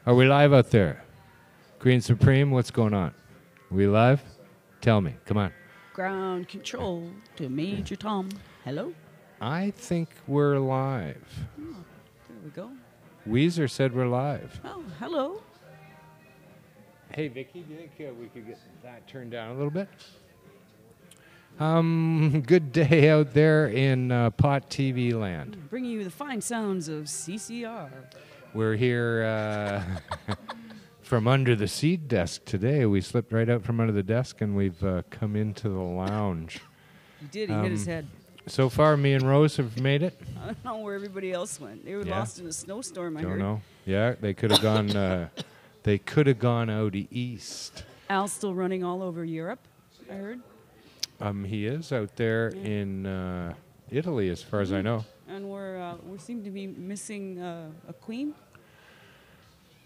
Are we live out there? Green Supreme, what's going on? We live? Tell me. Come on. Ground control to Major Tom. Hello? I think we're live. Oh, there we go. Weezer said we're live. Oh, hello. Hey, Vicky, do you think we could get that turned down a little bit? Good day out there in Pot TV land. Bringing you the fine sounds of CCR. We're here from under the seat desk today. We slipped right out from under the desk and we've come into the lounge. He did. He hit his head. So far, me and Rose have made it. I don't know where everybody else went. They were lost in a snowstorm, I heard. Don't know. Yeah, they could have gone. They could have gone out east. Al's still running all over Europe, I heard. He is out there in Italy, as far as I know. And we seem to be missing a queen.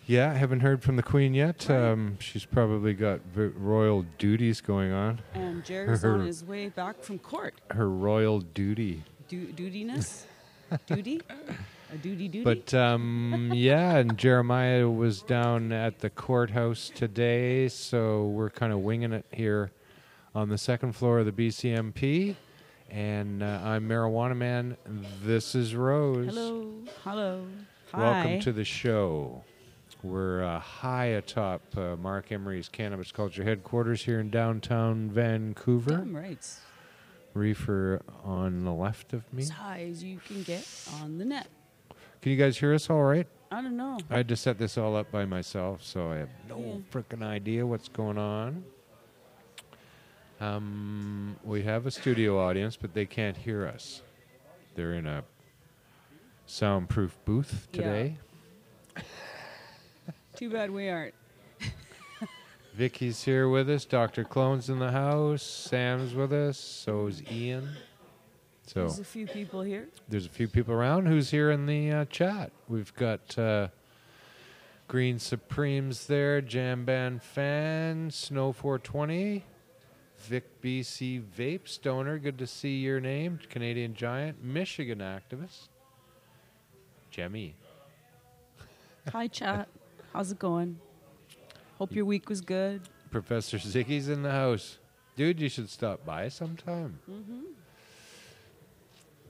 Yeah, I haven't heard from the Queen yet. Right. She's probably got royal duties going on. And Jerry's on his way back from court. Her royal duty. Dutiness? Duty? A duty? But, yeah, and Jeremiah was down at the courthouse today, so we're kind of winging it here on the second floor of the BCMP. And I'm Marijuana Man. This is Rose. Hello. Hello. Hi. Welcome to the show. We're high atop Mark Emery's Cannabis Culture headquarters here in downtown Vancouver. Damn right. Reefer on the left of me. As high as you can get on the net. Can you guys hear us all right? I don't know. I had to set this all up by myself, so I have no frickin' idea what's going on. We have a studio audience, but they can't hear us. They're in a soundproof booth today. Yeah. Too bad we aren't. Vicky's here with us. Dr. Clone's in the house. Sam's with us. So's Ian. So there's a few people here. There's a few people around. Who's here in the chat? We've got Green Supremes there. Jam Band Fan. Snow 420. Vic BC Vape Stoner. Good to see your name. Canadian Giant. Michigan Activist. Jemmy. Hi, chat. How's it going? Hope your week was good. Professor Ziggy's in the house. Dude, you should stop by sometime. Mm-hmm.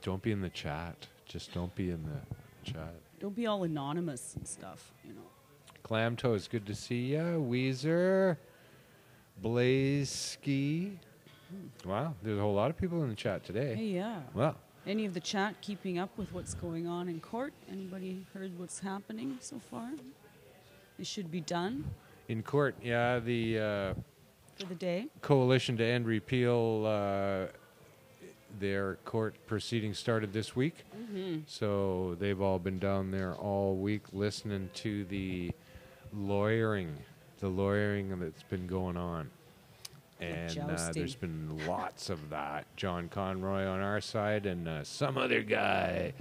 Don't be in the chat. Just don't be in the chat. Don't be all anonymous and stuff, you know. Clam Toast, good to see ya. Weezer. Blaze Ski. Wow, there's a whole lot of people in the chat today. Hey, yeah. Well. Any of the chat keeping up with what's going on in court? Anybody heard what's happening so far? It should be done. In court, yeah, the for the day. Coalition to End Repeal, their court proceedings started this week. Mm-hmm. So they've all been down there all week listening to the lawyering that's been going on. And there's been lots of that. John Conroy on our side and some other guy.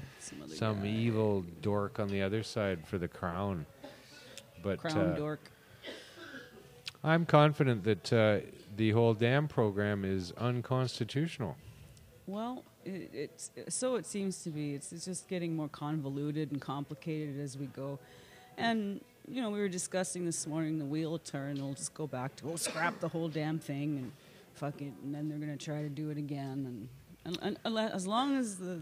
Some evil dork on the other side for the Crown. But Crown dork. I'm confident that the whole damn program is unconstitutional. Well, so it seems to be. It's just getting more convoluted and complicated as we go. And, you know, we were discussing this morning, the wheel will turn. They'll just go back to, scrap the whole damn thing and fuck it. And then they're going to try to do it again. And as long as the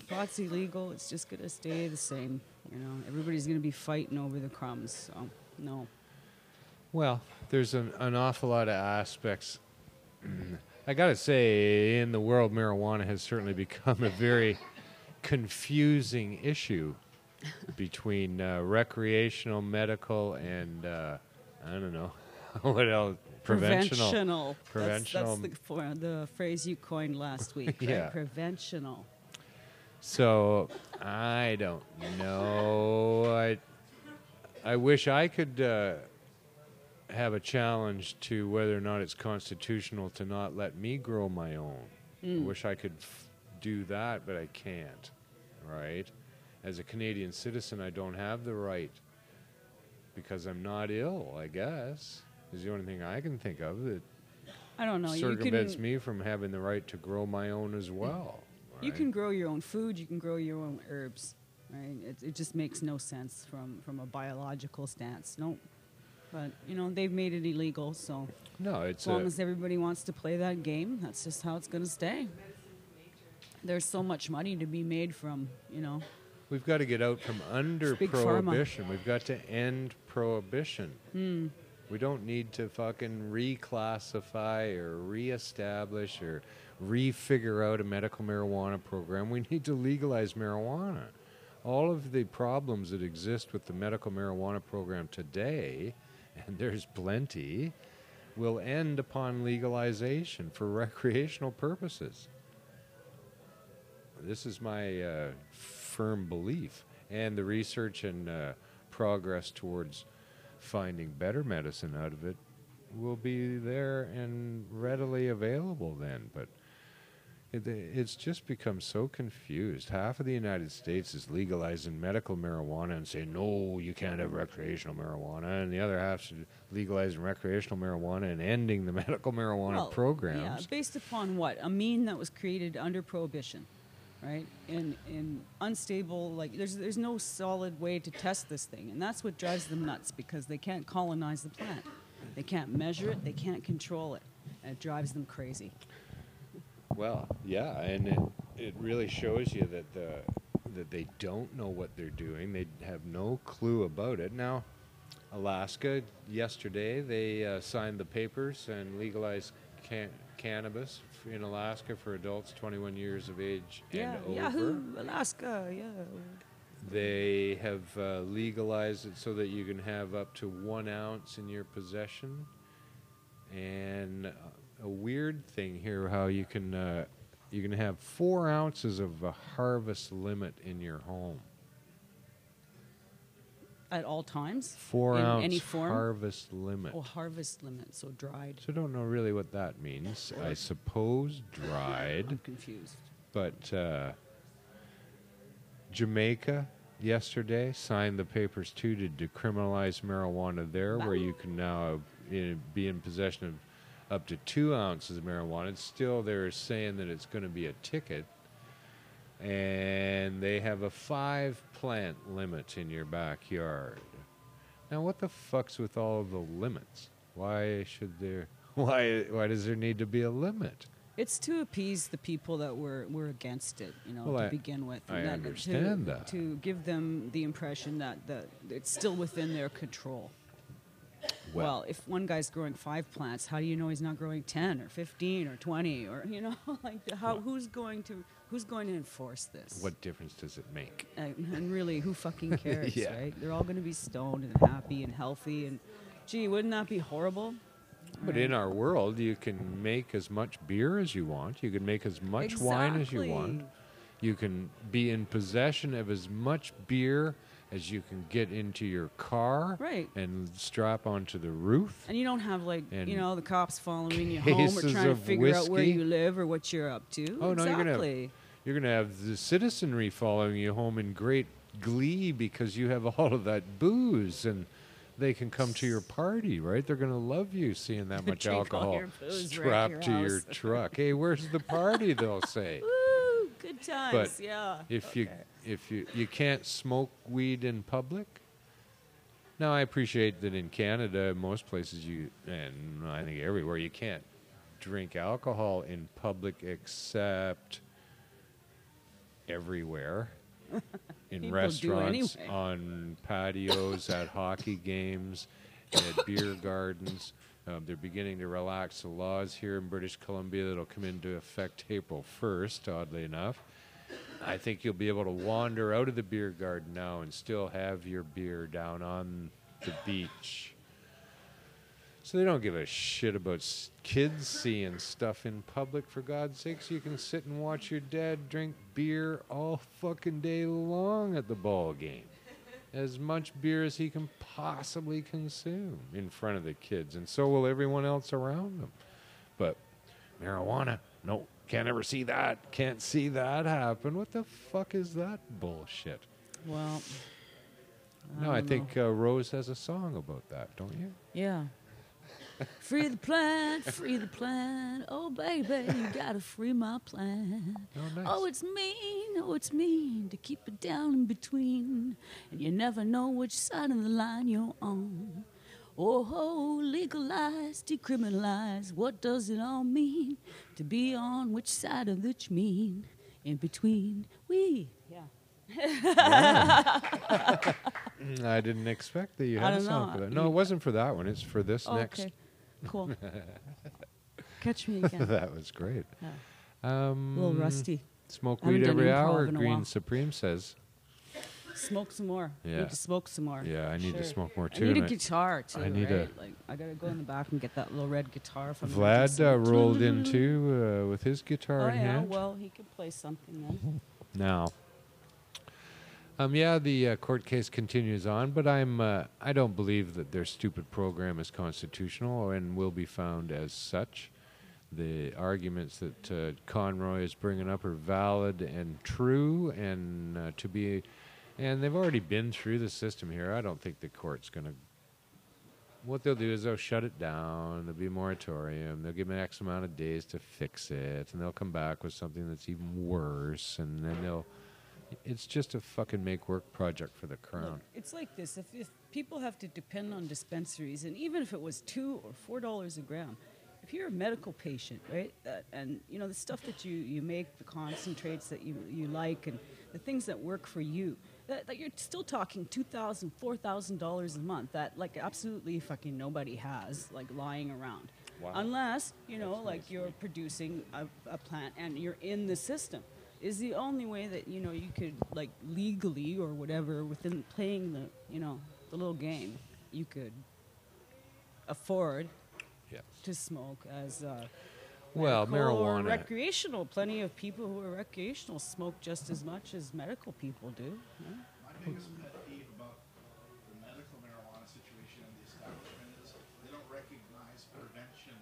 pot's illegal, it's just going to stay the same. You know, everybody's going to be fighting over the crumbs. So, no. Well, there's an awful lot of aspects. I got to say, in the world, marijuana has certainly become a very confusing issue between recreational, medical, and I don't know what else. Preventional. That's the phrase you coined last week. Right? Yeah. Preventional. So I don't know. I wish I could have a challenge to whether or not it's constitutional to not let me grow my own. I wish I could do that, but I can't. Right? As a Canadian citizen, I don't have the right because I'm not ill, I guess, is the only thing I can think of that I don't know. circumvents me from having the right to grow my own as well. You can grow your own food. You can grow your own herbs, right? It just makes no sense from a biological stance. No. But, they've made it illegal, so No, it's as long as everybody wants to play that game, that's just how it's going to stay. There's so much money to be made from, we've got to get out from under big prohibition. We've got to end prohibition. We don't need to fucking reclassify or reestablish or refigure out a medical marijuana program. We need to legalize marijuana. All of the problems that exist with the medical marijuana program today, and there's plenty, will end upon legalization for recreational purposes. This is my firm belief. And the research and progress towards finding better medicine out of it will be there and readily available then. But it's just become so confused. Half of the United States is legalizing medical marijuana and saying, no, you can't have recreational marijuana. And the other half is legalizing recreational marijuana and ending the medical marijuana programs. Yeah, based upon what? A mean that was created under prohibition, right? In unstable, like, there's no solid way to test this thing. And that's what drives them nuts, because they can't colonize the plant. They can't measure it. They can't control it. And it drives them crazy. Well, yeah, and it really shows you that they don't know what they're doing. They have no clue about it. Now, Alaska, yesterday, they signed the papers and legalized cannabis in Alaska for adults 21 years of age and over. Yahoo, Alaska, yeah. They have legalized it so that you can have up to 1 ounce in your possession. And a weird thing here, how you can have 4 ounces of a harvest limit in your home. At all times? 4 ounce any form? harvest limit. Oh, harvest limit, so dried. So I don't know really what that means. I suppose dried. I'm confused. But Jamaica yesterday signed the papers too to decriminalize marijuana there, where you can now be in possession of up to 2 ounces of marijuana. It's still, they're saying that it's going to be a ticket. And they have a 5-plant limit in your backyard. Now, what the fuck's with all of the limits? Why does there need to be a limit? It's to appease the people that were against it, to begin with. I understand that. To give them the impression that it's still within their control. Well, if one guy's growing 5 plants, how do you know he's not growing 10 or 15 or 20 or who's going to enforce this? What difference does it make? And really, who fucking cares, Yeah. right? They're all going to be stoned and happy and healthy, and gee, wouldn't that be horrible? But in our world, you can make as much beer as you want. You can make as much wine as you want. You can be in possession of as much beer as you can get into your car, right, and strap onto the roof. And you don't have, the cops following you home or cases trying to of figure out where whiskey. you live or what you're up to. Oh, exactly. no, you're gonna have the citizenry following you home in great glee because you have all of that booze, and they can come to your party, right? They're gonna love you seeing that much alcohol strapped to your truck. Hey, where's the party? They'll say. Woo, good times. But yeah. if you can't smoke weed in public. Now, I appreciate that in Canada, most places and I think everywhere, you can't drink alcohol in public except everywhere. In People restaurants, do anyway. on patios, at hockey games, at beer gardens. They're beginning to relax the laws here in British Columbia that'll come into effect April 1st, oddly enough. I think you'll be able to wander out of the beer garden now and still have your beer down on the beach. So they don't give a shit about kids seeing stuff in public, for God's sakes. You can sit and watch your dad drink beer all fucking day long at the ball game. As much beer as he can possibly consume in front of the kids, and so will everyone else around them. But marijuana, no, can't ever see that. Can't see that happen. What the fuck is that bullshit? Well, I think Rose has a song about that, don't you? Yeah. Free the plant, free the plant. Oh, baby, you gotta free my plant. Oh, nice. Oh, it's mean to keep it down in between. And you never know which side of the line you're on. Oh, legalize, decriminalize. What does it all mean to be on which side of the mean? In between, yeah. I didn't expect that you had a song for that. No, it wasn't for that one. It's for this next. Okay, cool. Catch me again. That was great. A little rusty. Smoke I haven't weed done every improv hour, in a Green while. Supreme says. Smoke some more. Yeah. Need to smoke some more. Yeah, I need to Sure. smoke more I too. need a and guitar too. I need right? Like I gotta go in the back and get that little red guitar from. Vlad rolled in too with his guitar Oh in yeah, hand. well he could play something then. Now, the court case continues on, but I don't believe that their stupid program is constitutional and will be found as such. The arguments that Conroy is bringing up are valid and true, and and they've already been through the system here. I don't think the court's going to. What they'll do is they'll shut it down. There'll be a moratorium. They'll give them X amount of days to fix it, and they'll come back with something that's even worse, and then they'll. It's just a fucking make work project for the Crown. Look, it's like this: if people have to depend on dispensaries, and even if it was $2 or $4 a gram, if you're a medical patient, right, and you know the stuff that you make, the concentrates that you like, and the things that work for you, that you're still talking $2,000, $4,000 a month. That like absolutely fucking nobody has like lying around, Wow. unless you know That's like nice. you're producing a plant and you're in the system. Is the only way that you know you could like legally or whatever within playing the the little game you could afford Yeah. to smoke as Well, medical or marijuana. recreational. Plenty of people who are recreational smoke just as much as medical people do. Yeah? My biggest pet peeve about the medical marijuana situation in the establishment is they don't recognize prevention.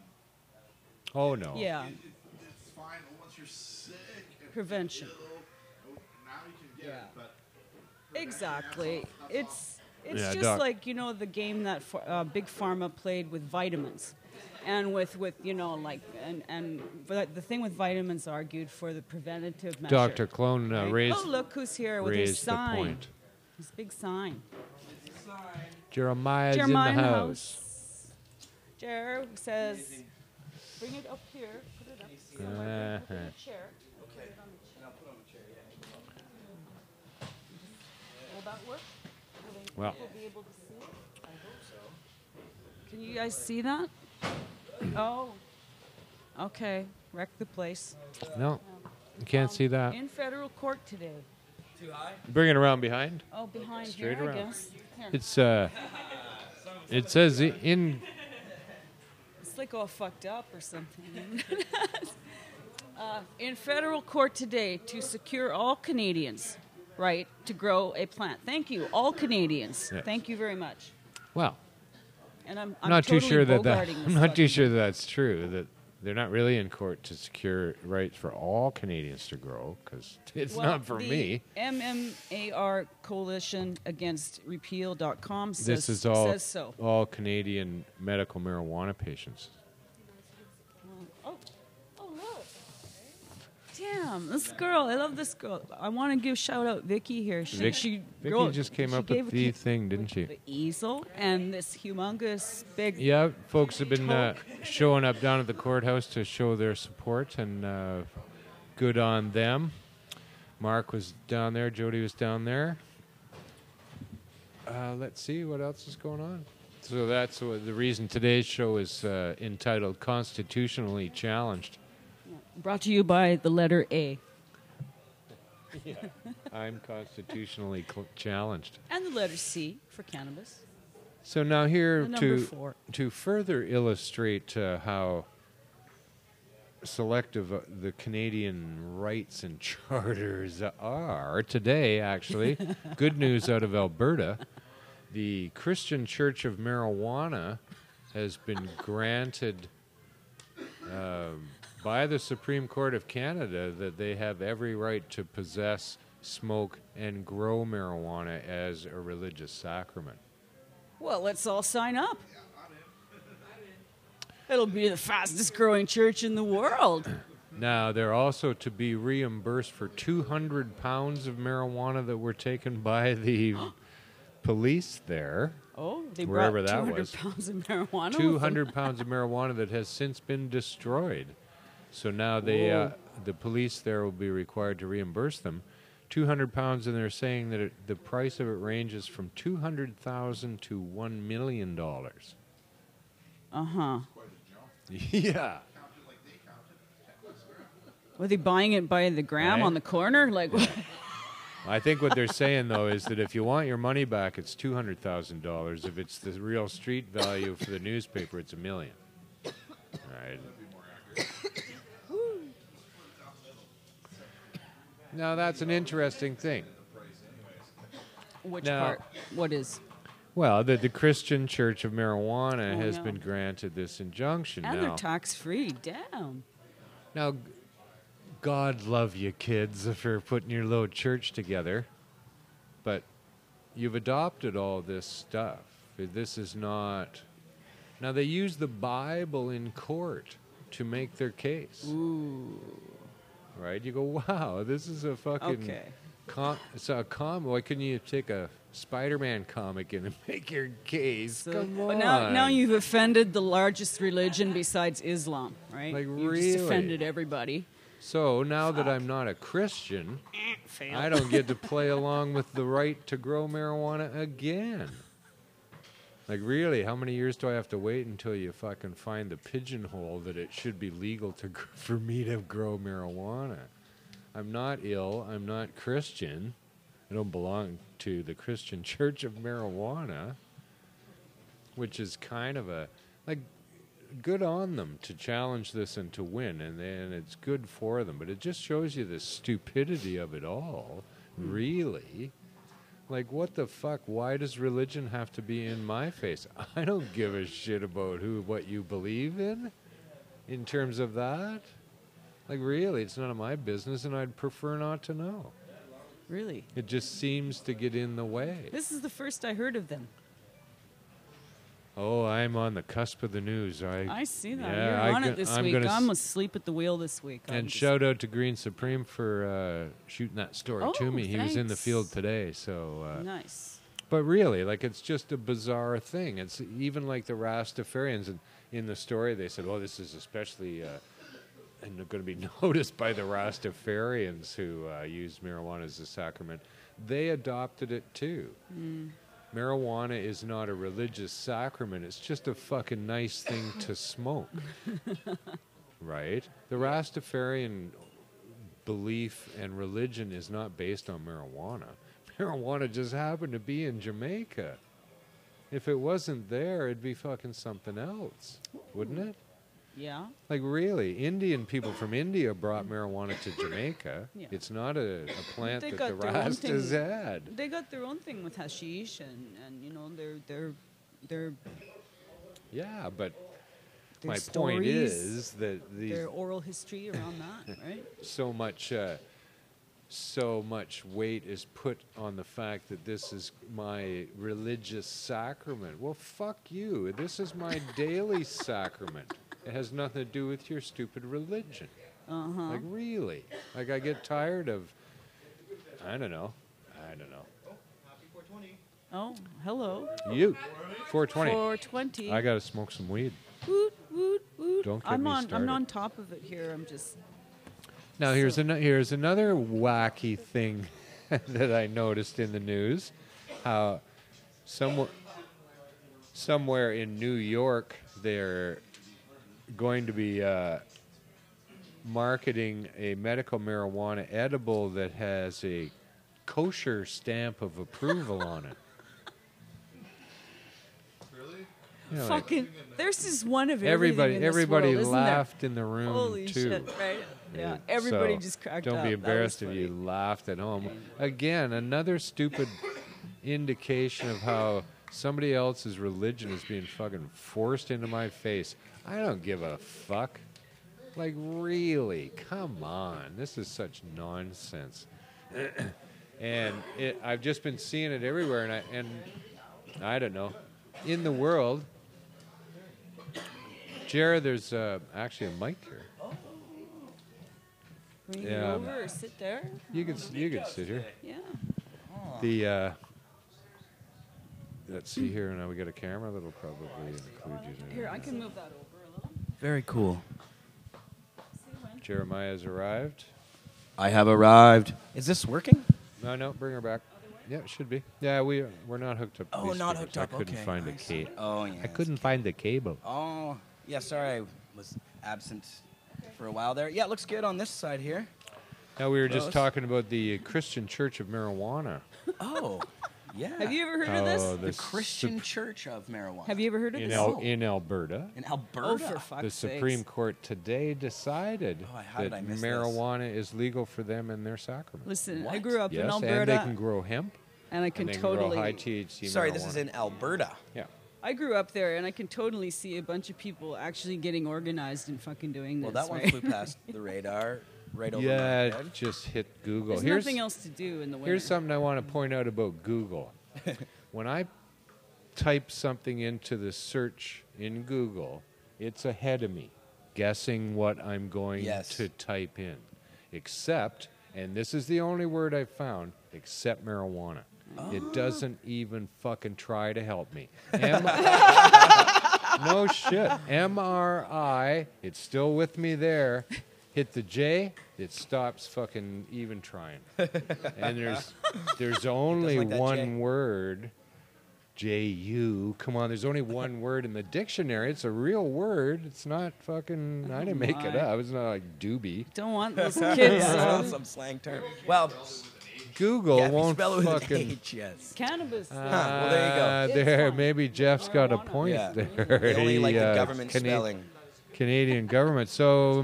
Oh no. Yeah, It's fine once you're sick. and Prevention. ill, now you can get Yeah. it, but prevention, exactly. that's all. It's Yeah, just Doc. like the game that Big Pharma played with vitamins, and with like and the thing with vitamins argued for the preventative measure. Dr. Clone right? raised, Oh, look who's here with his raised the sign. point. His big sign. Jeremiah's Jeremiah in the house. Jer says, bring it up here. Put it up. So I can put it in a chair. Put it on the chair. Will that work? Will Well. people be able to see it? I hope so. Can you guys see that? Oh. Okay. Wreck the place. No, you can't see that. In federal court today. Bring it around behind. Oh, behind Straight here, around. I guess. Here. It's it says in. It's like all fucked up or something. In federal court today to secure all Canadians' right to grow a plant. Thank you, all Canadians. Yes. Thank you very much. Well, And I'm not totally too sure that bogarting I'm this not too fucking sure that's true. That they're not really in court to secure rights for all Canadians to grow, because it's Well, not for the me. MMAR Coalition Against Repeal.com says, This is all says so. all Canadian medical marijuana patients. Oh, look. Damn, this girl. I love this girl. I want to give shout out Vicky here. Vicky just came she up gave with a the kid thing, didn't she? the easel and this humongous big. Yeah, folks have been Coke. showing up down at the courthouse to show their support, and good on them. Mark was down there. Jody was down there. Let's see what else is going on. So that's the reason today's show is entitled Constitutionally Challenged. Brought to you by the letter A. I'm constitutionally challenged. And the letter C for cannabis. So now here The number to 4. to further illustrate how selective the Canadian rights and charters are today, actually, good news out of Alberta. The Christian Church of Marijuana has been granted by the Supreme Court of Canada that they have every right to possess, smoke, and grow marijuana as a religious sacrament. Well, let's all sign up. It'll be the fastest growing church in the world. Now, they're also to be reimbursed for 200 pounds of marijuana that were taken by the police there. Oh, they Wherever brought that 200 was. pounds of marijuana. 200 pounds of marijuana that has since been destroyed. So now the police there will be required to reimburse them 200 pounds, and they're saying that the price of it ranges from $200,000 to $1 million. Uh-huh. Quite a jump. Yeah. Counted like they counted. 10 bucks a gram. Were they buying it by the gram Right. on the corner? Like, I think what they're saying, though, is that if you want your money back, it's $200,000. If it's the real street value for the newspaper, it's $1 million. Right. That'd be more accurate. Now, that's an interesting thing. which Now- part? What is? Well, the Christian Church of Marijuana Oh, has yeah. been granted this injunction And now. they're tax-free. Damn. Now, God love you, kids, for putting your little church together. But you've adopted all this stuff. This is not... Now, they use the Bible in court to make their case. Ooh. Right? You go, wow, this is a fucking... Okay. It's a why couldn't you take a Spider-Man comic in and make your case? So, Come but on. now you've offended the largest religion besides Islam, right? Like, you really? just offended everybody. So now that I'm not a Christian, Fail. I don't get to play along with the right to grow marijuana again. Like, really, how many years do I have to wait until you fucking find the pigeonhole that it should be legal to for me to grow marijuana? I'm not ill. I'm not Christian. I don't belong to the Christian Church of Marijuana, which is kind of a, like, good on them to challenge this and to win, and it's good for them. But it just shows you the stupidity of it all, really. Like, what the fuck? Why does religion have to be in my face? I don't give a shit about what you believe in terms of that. Like, really, it's none of my business, and I'd prefer not to know. Really? It just seems to get in the way. This is the first I heard of them. Oh, I'm on the cusp of the news. I see that. Yeah, You're on it this week. gonna I'm asleep at the wheel this week. And shout out to Green Supreme for shooting that story to Oh, me. He was in the thanks. field today, so... Nice. But really, like, it's just a bizarre thing. It's even like the Rastafarians. And in the story, they said, "Oh, this is especially and going to be noticed by the Rastafarians who use marijuana as a sacrament." They adopted it too. Marijuana is not a religious sacrament. It's just a fucking nice thing to smoke, right? The Rastafarian belief and religion is not based on marijuana. Marijuana just happened to be in Jamaica. If it wasn't there, it'd be fucking something else, wouldn't it? Yeah. Like, really, Indian people from India brought marijuana to Jamaica. Yeah. It's not a plant They that got the their own Rastas thing. had. They got their own thing with hashish, and you know their Yeah, but their my stories, point is that these their oral history around that, right? so much weight is put on the fact that this is my religious sacrament. Well, fuck you. This is my daily sacrament. It has nothing to do with your stupid religion. Like, really? Like, I get tired of, I don't know. Happy 420. Oh, hello. You, 420. 420. I gotta smoke some weed. Woot, woot, woot. Don't get I'm me on. started. I'm on top of it here. I'm just. Now, here's So- another wacky thing that I noticed in the news. How somewhere in New York, they're going to be marketing a medical marijuana edible that has a kosher stamp of approval on it. Really? You know, like, Fucking. There's just one of everything in everybody this world, laughed in the room isn't there? Holy too. shit! Right? Yeah. Everybody So, just cracked up. Don't be That was embarrassed if funny. you laughed at home. Again, another stupid indication of how somebody else's religion is being fucking forced into my face. I don't give a fuck. Like, really? Come on. This is such nonsense. And I've just been seeing it everywhere, and I don't know. In the world, Jared, there's actually a mic here. Bring Yeah. it over or sit there. You could sit here. Yeah. The let's see here. Now we got a camera that'll probably include you there. Here, I can move that over a little. Very cool. Jeremiah's arrived. I have arrived. Is this working? No, bring her back. Yeah, it should be. Yeah, we're not hooked up. To Oh, these not speakers. hooked up. I couldn't Okay, find I a see. cable. Oh, yeah. I couldn't find the cable. Oh, yeah, sorry. I was absent for a while there. Yeah, it looks good on this side here. Now we were just Rose? talking about the Christian Church of Marijuana. Oh, yeah. Have you ever heard of this? The Christian Church of Marijuana. Have you ever heard of in this? in Alberta? In Alberta? Oh, for fuck's The sakes. Supreme Court today decided how did that I miss this? marijuana is legal for them in their sacrament. Listen, I What? grew up in Yes, Alberta, and they can grow hemp. and I can and they totally. can grow high THC Sorry, marijuana. this is in Alberta. Yeah. I grew up there, and I can totally see a bunch of people actually getting organized and fucking doing Well, this. that one right? flew past the radar right over my Yeah, head. just hit Google. There's Here's nothing else to do in the winter. Here's something I want to point out about Google. When I type something into the search in Google, it's ahead of me, guessing what I'm going Yes. to type in. Except, and this is the only word I've found, except marijuana. It doesn't even fucking try to help me. No shit. MRI, it's still with me there. Hit the J, it stops fucking even trying. And there's only like that one J. word, J-U. Come on, there's only one word in the dictionary. It's a real word. It's not fucking, I didn't make it my. up. It's not like doobie. Don't want those kids. Some slang term. Well, Google yeah, if you won't spell it with an fucking... H, yes. Cannabis. well, there you go. It's There, fine. maybe Jeff's got a Marijuana. point Yeah. there. They only like the He, government spelling. Canadian government. So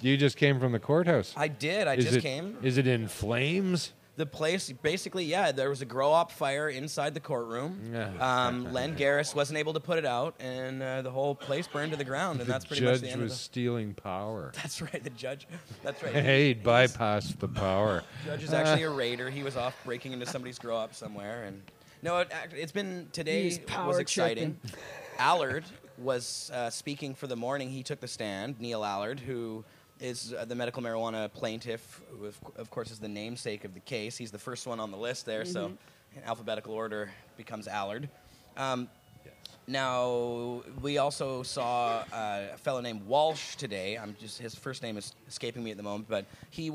you just came from the courthouse. I did. I Is just it- came. Is it in flames? The place, basically, yeah, there was a grow-op fire inside the courtroom. Len Garris wasn't able to put it out, and the whole place burned to the ground, and The that's pretty much judge the end was of the... stealing power. That's right, the judge. That's right. Hey, he bypassed the power. The judge is actually a raider. He was off breaking into somebody's grow-op somewhere, and... No, it's been... Today He's power was exciting. tripping. Allard was speaking for the morning. He took the stand, Neil Allard, who is the medical marijuana plaintiff, who of course is the namesake of the case. He's the first one on the list there, so in alphabetical order becomes Allard. Now, we also saw a fellow named Walsh today. His first name is escaping me at the moment, but he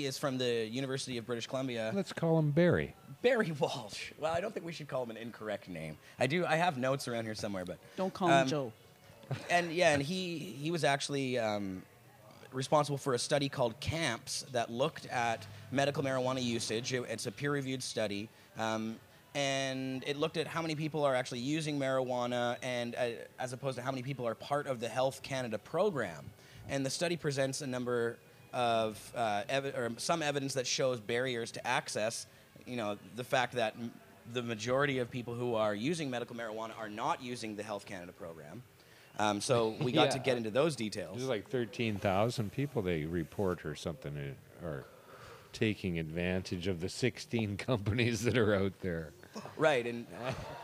is from the University of British Columbia. Let's call him Barry. Barry Walsh. Well, I don't think we should call him an incorrect name. I have notes around here somewhere, but Don't call him Joe. and he was actually responsible for a study called CAMPS that looked at medical marijuana usage. It's a peer-reviewed study, and it looked at how many people are actually using marijuana, and as opposed to how many people are part of the Health Canada program. And the study presents a number of some evidence that shows barriers to access. You know, the fact that the majority of people who are using medical marijuana are not using the Health Canada program. So we got to Yeah. get into those details. There's like 13,000 people they report or something are taking advantage of the 16 companies that are out there. Right, and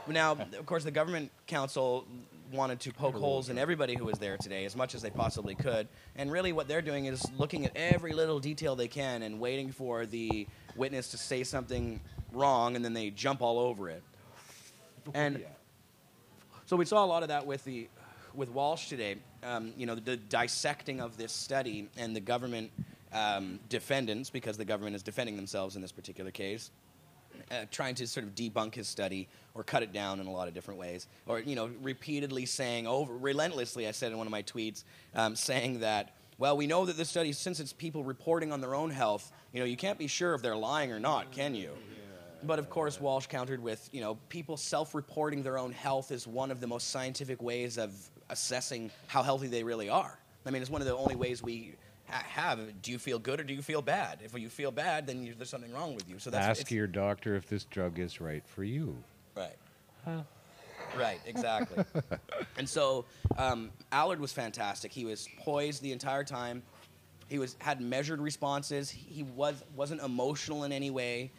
now, of course, the government council wanted to poke holes in everybody who was there today as much as they possibly could. And really what they're doing is looking at every little detail they can and waiting for the witness to say something wrong, and then they jump all over it. And so we saw a lot of that with Walsh today. The dissecting of this study and the government defendants, because the government is defending themselves in this particular case, trying to sort of debunk his study or cut it down in a lot of different ways, or repeatedly saying relentlessly, I said in one of my tweets, saying that, well, we know that this study, since it's people reporting on their own health, you can't be sure if they're lying or not, can you? But of course, Walsh countered with, people self-reporting their own health is one of the most scientific ways of assessing how healthy they really are. I mean, it's one of the only ways we have. Do you feel good or do you feel bad? If you feel bad, then there's something wrong with you. So Ask your doctor if this drug is right for you. Right. Right, exactly. And so Allard was fantastic. He was poised the entire time. He had measured responses. He wasn't emotional in any way.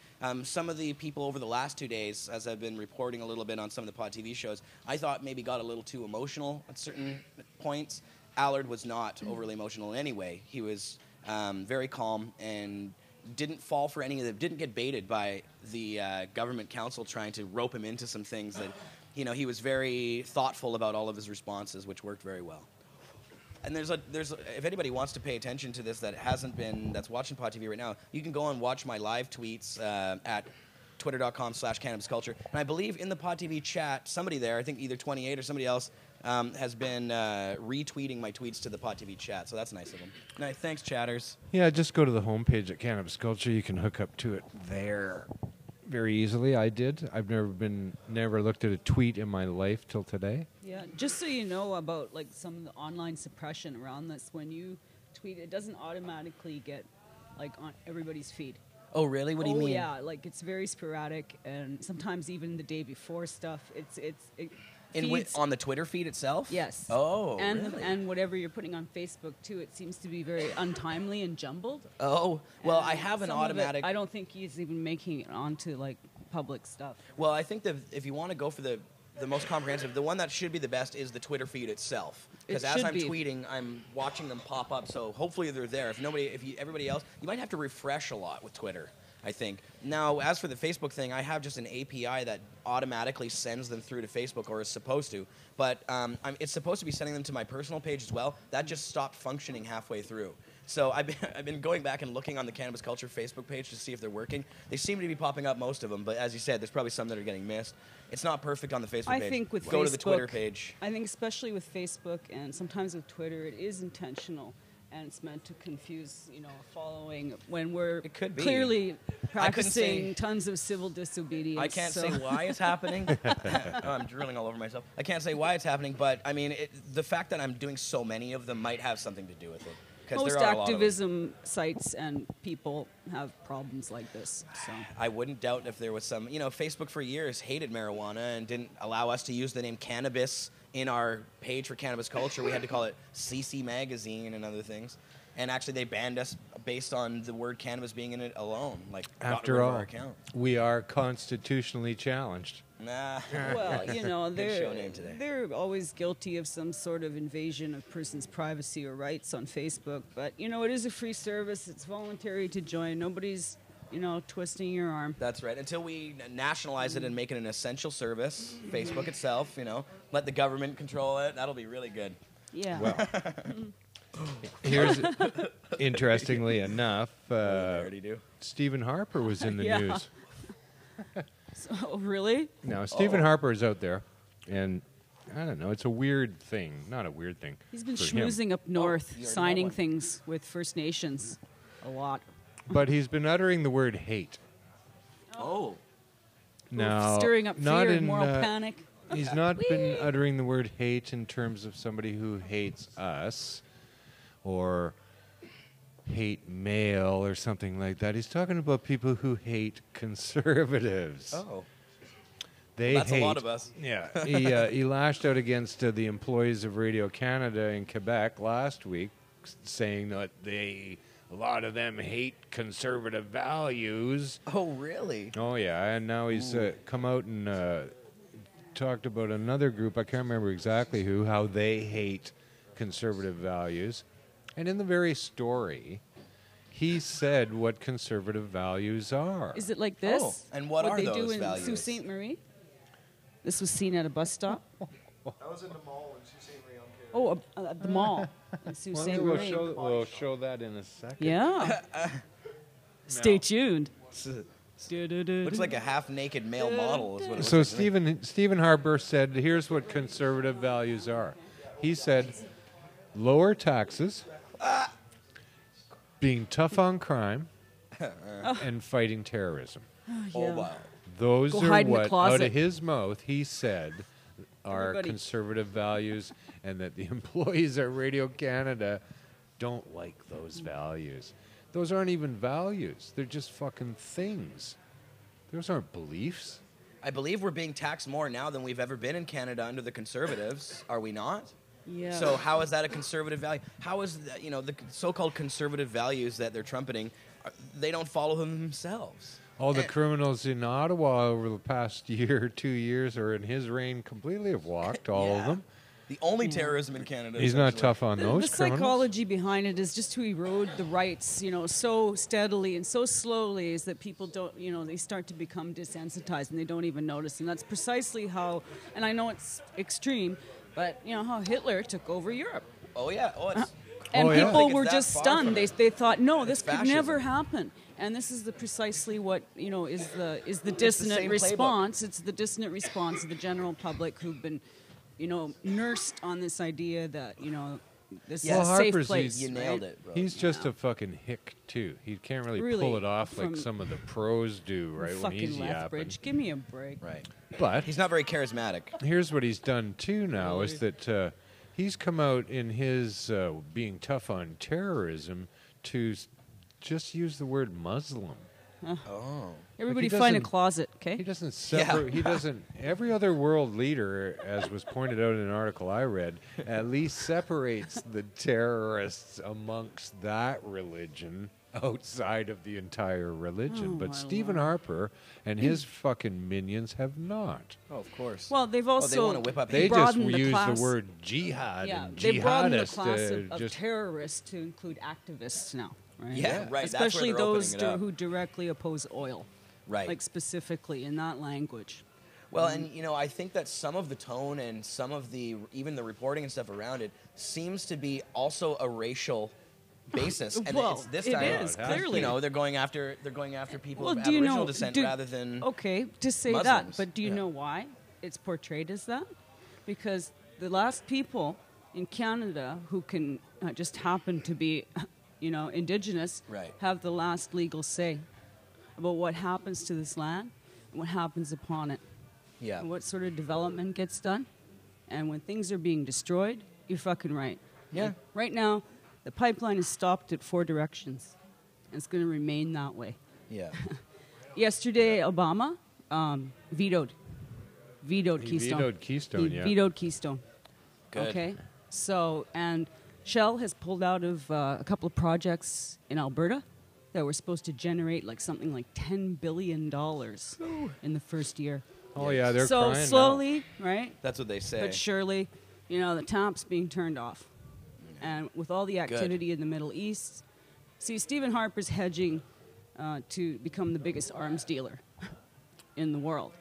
Some of the people over the last 2 days, as I've been reporting a little bit on some of the Pod TV shows, I thought maybe got a little too emotional at certain points. Allard was not overly emotional in any way. He was very calm and didn't fall for any of the, didn't get baited by the government council trying to rope him into some things that, he was very thoughtful about all of his responses, which worked very well. And there's if anybody wants to pay attention to this that's watching Pod TV right now, you can go and watch my live tweets at twitter.com/cannabisculture. And I believe in the Pod TV chat, somebody there, I think either 28 or somebody else, has been retweeting my tweets to the Pod TV chat. So that's nice of them. Nice. Thanks, chatters. Yeah, just go to the homepage at Cannabis Culture. You can hook up to it there very easily. I did. I've never looked at a tweet in my life till today. Yeah, just so you know about like some of the online suppression around this, when you tweet, it doesn't automatically get like on everybody's feed. Oh, really? What do you mean? Yeah, like it's very sporadic, and sometimes even the day before stuff. It feeds. On the Twitter feed itself? Yes. Oh, and really? And whatever you're putting on Facebook too, it seems to be very untimely and jumbled. Oh, well, And I have an some of it, automatic. I don't think he's even making it onto like public stuff. Well, I think that if you want to go for the most comprehensive, the one that should be the best is the Twitter feed itself. Because as I'm tweeting, I'm watching them pop up. So hopefully they're there. Everybody else, you might have to refresh a lot with Twitter, I think. Now, as for the Facebook thing, I have just an API that automatically sends them through to Facebook, or is supposed to. But it's supposed to be sending them to my personal page as well. That just stopped functioning halfway through. So I've been going back and looking on the Cannabis Culture Facebook page to see if they're working. They seem to be popping up, most of them, but as you said, there's probably some that are getting missed. It's not perfect on the Facebook page. I think with Go Facebook, to the Twitter page. I think especially with Facebook and sometimes with Twitter, it is intentional. And it's meant to confuse, a following when we're clearly practicing tons of civil disobedience. I can't say why it's happening. I'm drilling all over myself. I can't say why it's happening, but I mean, the fact that I'm doing so many of them might have something to do with it. Most activism sites and people have problems like this. So I wouldn't doubt if there was some. Facebook for years hated marijuana and didn't allow us to use the name cannabis in our page for Cannabis Culture. We had to call it CC Magazine and other things. And actually, they banned us based on the word cannabis being in it alone. Like, after all, our account. We are constitutionally challenged. Nah. Well, they're always guilty of some sort of invasion of person's privacy or rights on Facebook. But, it is a free service. It's voluntary to join. Nobody's, twisting your arm. That's right. Until we nationalize it and make it an essential service, Facebook itself, let the government control it. That'll be really good. Yeah. Well, here's, interestingly enough, Stephen Harper was in the news. So, really? Now, Stephen Harper is out there, and I don't know, it's a weird thing. Not a weird thing. He's been for schmoozing him. up north, signing things with First Nations a lot. But he's been uttering the word hate. Oh. Now, stirring up not fear in, and moral panic. He's not been uttering the word hate in terms of somebody who hates us or hate mail or something like that. He's talking about people who hate conservatives. Oh. That's a lot of us. Yeah. He lashed out against the employees of Radio-Canada in Quebec last week, saying that a lot of them hate conservative values. Oh, really? Oh, yeah. And now he's come out and talked about another group, I can't remember exactly how they hate conservative values. And in the very story, he said what conservative values are. Is it like this? Oh, and what are they those do in values? Sault Ste. Marie? This was seen at a bus stop. I was in the mall in Sault Ste. Marie, Ontario. Oh, at the mall in Sault Ste. We'll Marie. we'll show that in a second. Yeah. Stay tuned. Looks like a half-naked male model is what it So looks like. Stephen Harper said, here's what conservative values are. He said, lower taxes, being tough on crime, and fighting terrorism. Oh, wow. Those Go are hide in the what, out closet. of his mouth, he said are Everybody. conservative values, and that the employees at Radio-Canada don't like those values. Those aren't even values. They're just fucking things. Those aren't beliefs. I believe we're being taxed more now than we've ever been in Canada under the Conservatives. Are we not? Yeah. So how is that a conservative value? How is that, the so-called conservative values that they're trumpeting, they don't follow them themselves? All the criminals in Ottawa over the past year, 2 years, or in his reign, completely have walked, all of them. The only terrorism in Canada. He's not tough on those The criminals. psychology behind it is just to erode the rights, so steadily and so slowly is that people don't, they start to become desensitized and they don't even notice. And that's precisely how, and I know it's extreme, but how Hitler took over Europe. Oh yeah. And Oh, yeah. people Like, were it's that just far stunned. from They it. thought, no, this It's could fascism. never happen. And this is precisely what is the same dissonant playbook. response. It's the dissonant response of the general public who've been, nursed on this idea that this Yeah. is Well, a safe Harper's, place. You nailed it, bro. He's just a fucking hick, too. He can't really Really, pull it off like from- some of the pros do, right, when Fucking he's yapping. Lethbridge, give me a break. Right. But He's not very charismatic. here's what he's done, too, now, is that he's come out in his being tough on terrorism to just use the word Muslim. Oh. Everybody he find a doesn't- closet, He okay? doesn't separate. He doesn't. Every other world leader, as was pointed out in an article I read, at least separates the terrorists amongst that religion outside of the entire religion. Oh, but my Stephen Lord. Harper and his fucking minions have not. Oh, of course. Well, they've they also want to whip up. They just broadened the use class. the word jihad yeah, and they broadened the jihadist class to of just. terrorists to include activists now, right? Yeah, right. That's Especially where they're those opening it up. who directly oppose oil, Right. like specifically in that language. Well, and I think that some of the tone and some of even the reporting and stuff around it seems to be also a racial basis. And Well, it's this it time, is, clearly. they're going after people Well, of do you Aboriginal know? descent do- rather than okay to say that, Muslims. but do you Yeah. know why it's portrayed as that? Because the last people in Canada who can just happen to be, Indigenous, Right. have the last legal say about what happens to this land and what happens upon it, yeah. and what sort of development gets done, and when things are being destroyed. You're fucking right. Yeah. Like, right now, the pipeline is stopped at 4 directions. And it's going to remain that way. Yeah. Yesterday, Obama vetoed He Keystone. vetoed Keystone, He yeah. vetoed Keystone. Good. Okay, so and Shell has pulled out of a couple of projects in Alberta that were supposed to generate something like $10 billion in the first year. Oh yeah, they're So crying now. slowly, right, That's what they say. but surely, the tap's being turned off, and with all the activity in the Middle East, see, Stephen Harper's hedging to become the biggest arms dealer in the world.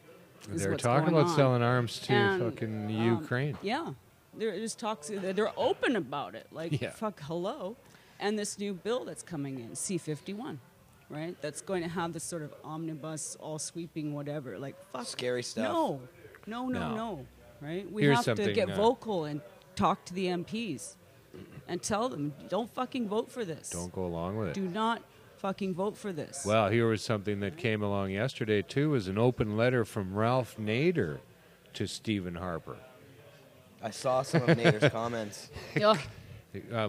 is They're what's talking going about on. selling arms to And, fucking Ukraine. Yeah, there's talks. They're open about it. Like, Yeah. fuck, hello. And this new bill that's coming in, C-51, right? That's going to have this sort of omnibus, all-sweeping whatever. Like, fuck. Scary stuff. No. Right? We Here's have to something, get vocal and talk to the MPs and tell them, don't fucking vote for this. Don't go along with it. Do not fucking vote for this. Well, here was something that came along yesterday, too, was an open letter from Ralph Nader to Stephen Harper. I saw some of Nader's comments. Yeah.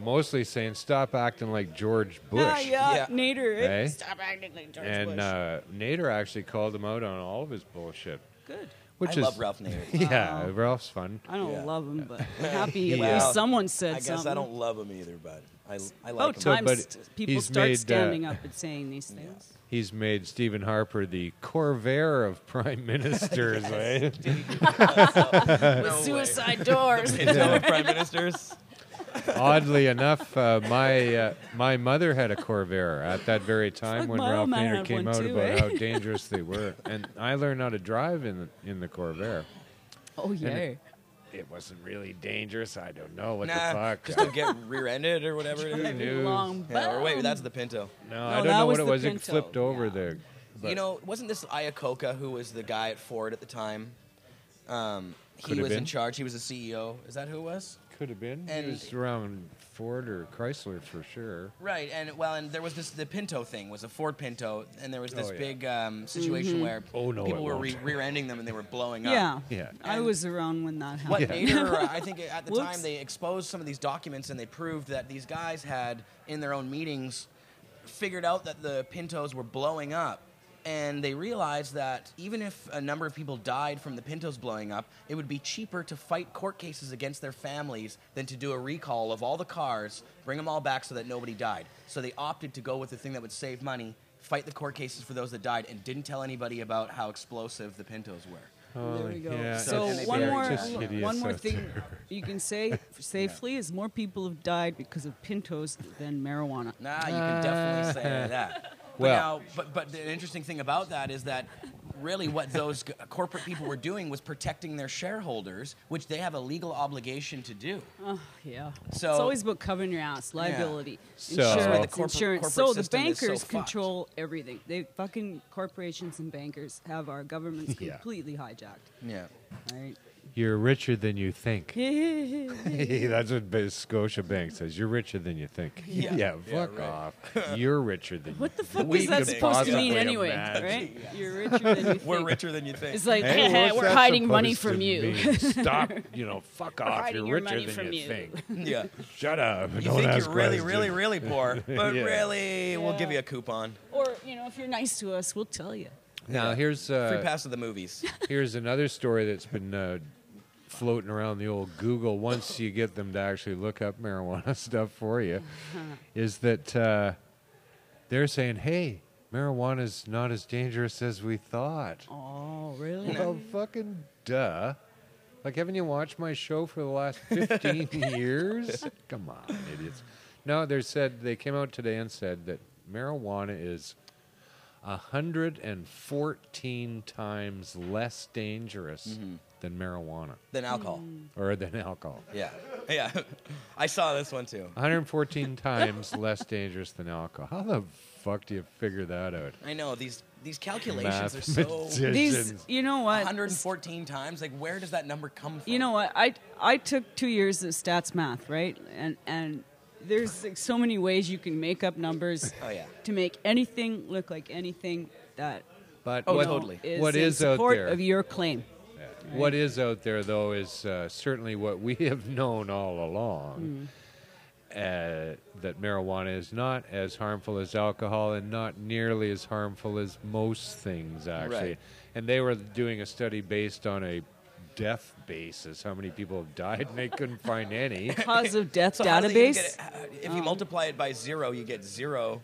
Mostly saying, stop acting like George Bush. Yeah, Yeah. Nader. Eh? Stop acting like George And Bush. Nader actually called him out on all of his bullshit. Good. Which I is, love Ralph Nader. Yeah, Wow. Ralph's fun. I don't Yeah. love him, but I'm happy at Yeah. least someone said I guess something. I don't love him either, but I like About him. So, time but people he's start made, standing up and saying these things. He's made Stephen Harper the Corvair of prime ministers, right? With suicide doors. Pinto prime ministers. Oddly enough, my mother had a Corvair at that very time Fuck, when my Ralph old man Nader had came one out too, about eh? how dangerous they were, and I learned how to drive in the Corvair. Oh, yeah. It wasn't really dangerous. I don't know what the Nah, fuck. just don't get rear-ended or whatever it is. Driving news. along, Yeah, or wait, boom. that's the Pinto. No, I No, don't that know was what it the was. It Pinto, flipped over yeah. there. But You know, wasn't this Iacocca who was the guy at Ford at the time? He Could have was in been. charge. He was the CEO. Is that who it was? could have been. and- He was around Ford or Chrysler for sure. Right, and there was the Pinto thing, was a Ford Pinto, and there was this Oh, yeah. big situation where Oh, no, people it were won't. rear-ending them and they were blowing up. Yeah. Yeah. I And was around when that What happened. Nader, I think at the Whoops. time, they exposed some of these documents and they proved that these guys had, in their own meetings, figured out that the Pintos were blowing up And they realized that even if a number of people died from the Pintos blowing up, it would be cheaper to fight court cases against their families than to do a recall of all the cars, bring them all back so that nobody died. So they opted to go with the thing that would save money, fight the court cases for those that died, and didn't tell anybody about how explosive the Pintos were. There we go. yeah. So And they one buried more, just hideous one more out thing there. you can say safely is more people have died because of Pintos than marijuana. Nah, you can definitely say that. Well- But the interesting thing about that is that really what those corporate people were doing was protecting their shareholders, which they have a legal obligation to do. Oh, yeah. So- it's always about covering your ass, liability, So- insurance, That's why the corporate insurance. So the system is so bankers fucked. control everything. They fucking corporations and bankers have our governments Yeah. completely hijacked. Yeah. Right? You're richer than you think. Yeah. That's what Scotiabank says. You're richer than you think. Yeah. Yeah, Yeah, fuck right. off. You're richer than What the fuck we is that could supposed to mean possibly anyway? imagine. Right? You're richer than you think. We're richer than you think. It's like, Hey, what's we're that hiding money supposed from to you. mean? Stop, fuck off. hiding You're your richer money than from you you. think. Yeah. Shut up. You Don't think ask you're really, questions. really, really poor, but Yeah. really, we'll give Yeah. you a coupon. Or, if you're nice to us, we'll tell you. Now, here's Free pass to the movies. here's another story that's been floating around the old Google once you get them to actually look up marijuana stuff for you, is that they're saying, hey, marijuana's not as dangerous as we thought. Oh, really? Well, fucking duh. Like, haven't you watched my show for the last 15 years? Come on, idiots. No, they came out today and said that marijuana is 114 times less dangerous than marijuana Then alcohol. or than alcohol. Yeah. Yeah. I saw this one too. 114 times less dangerous than alcohol. How the fuck do you figure that out? I know these calculations are so Mathematicians. These, you know what? 114 times. Like, where does that number come from? You know what? I took 2 years of stats math, right? And there's like so many ways you can make up numbers Oh, yeah. to make anything look like anything that But Oh, what, totally. is what in is out support there? of your claim. What is out there, though, is certainly what we have known all along, that marijuana is not as harmful as alcohol and not nearly as harmful as most things, actually. Right. And they were doing a study based on a death basis, how many people have died, and they couldn't find any. Cause of death So how do they even database. get it? If you multiply it by 0, you get 0.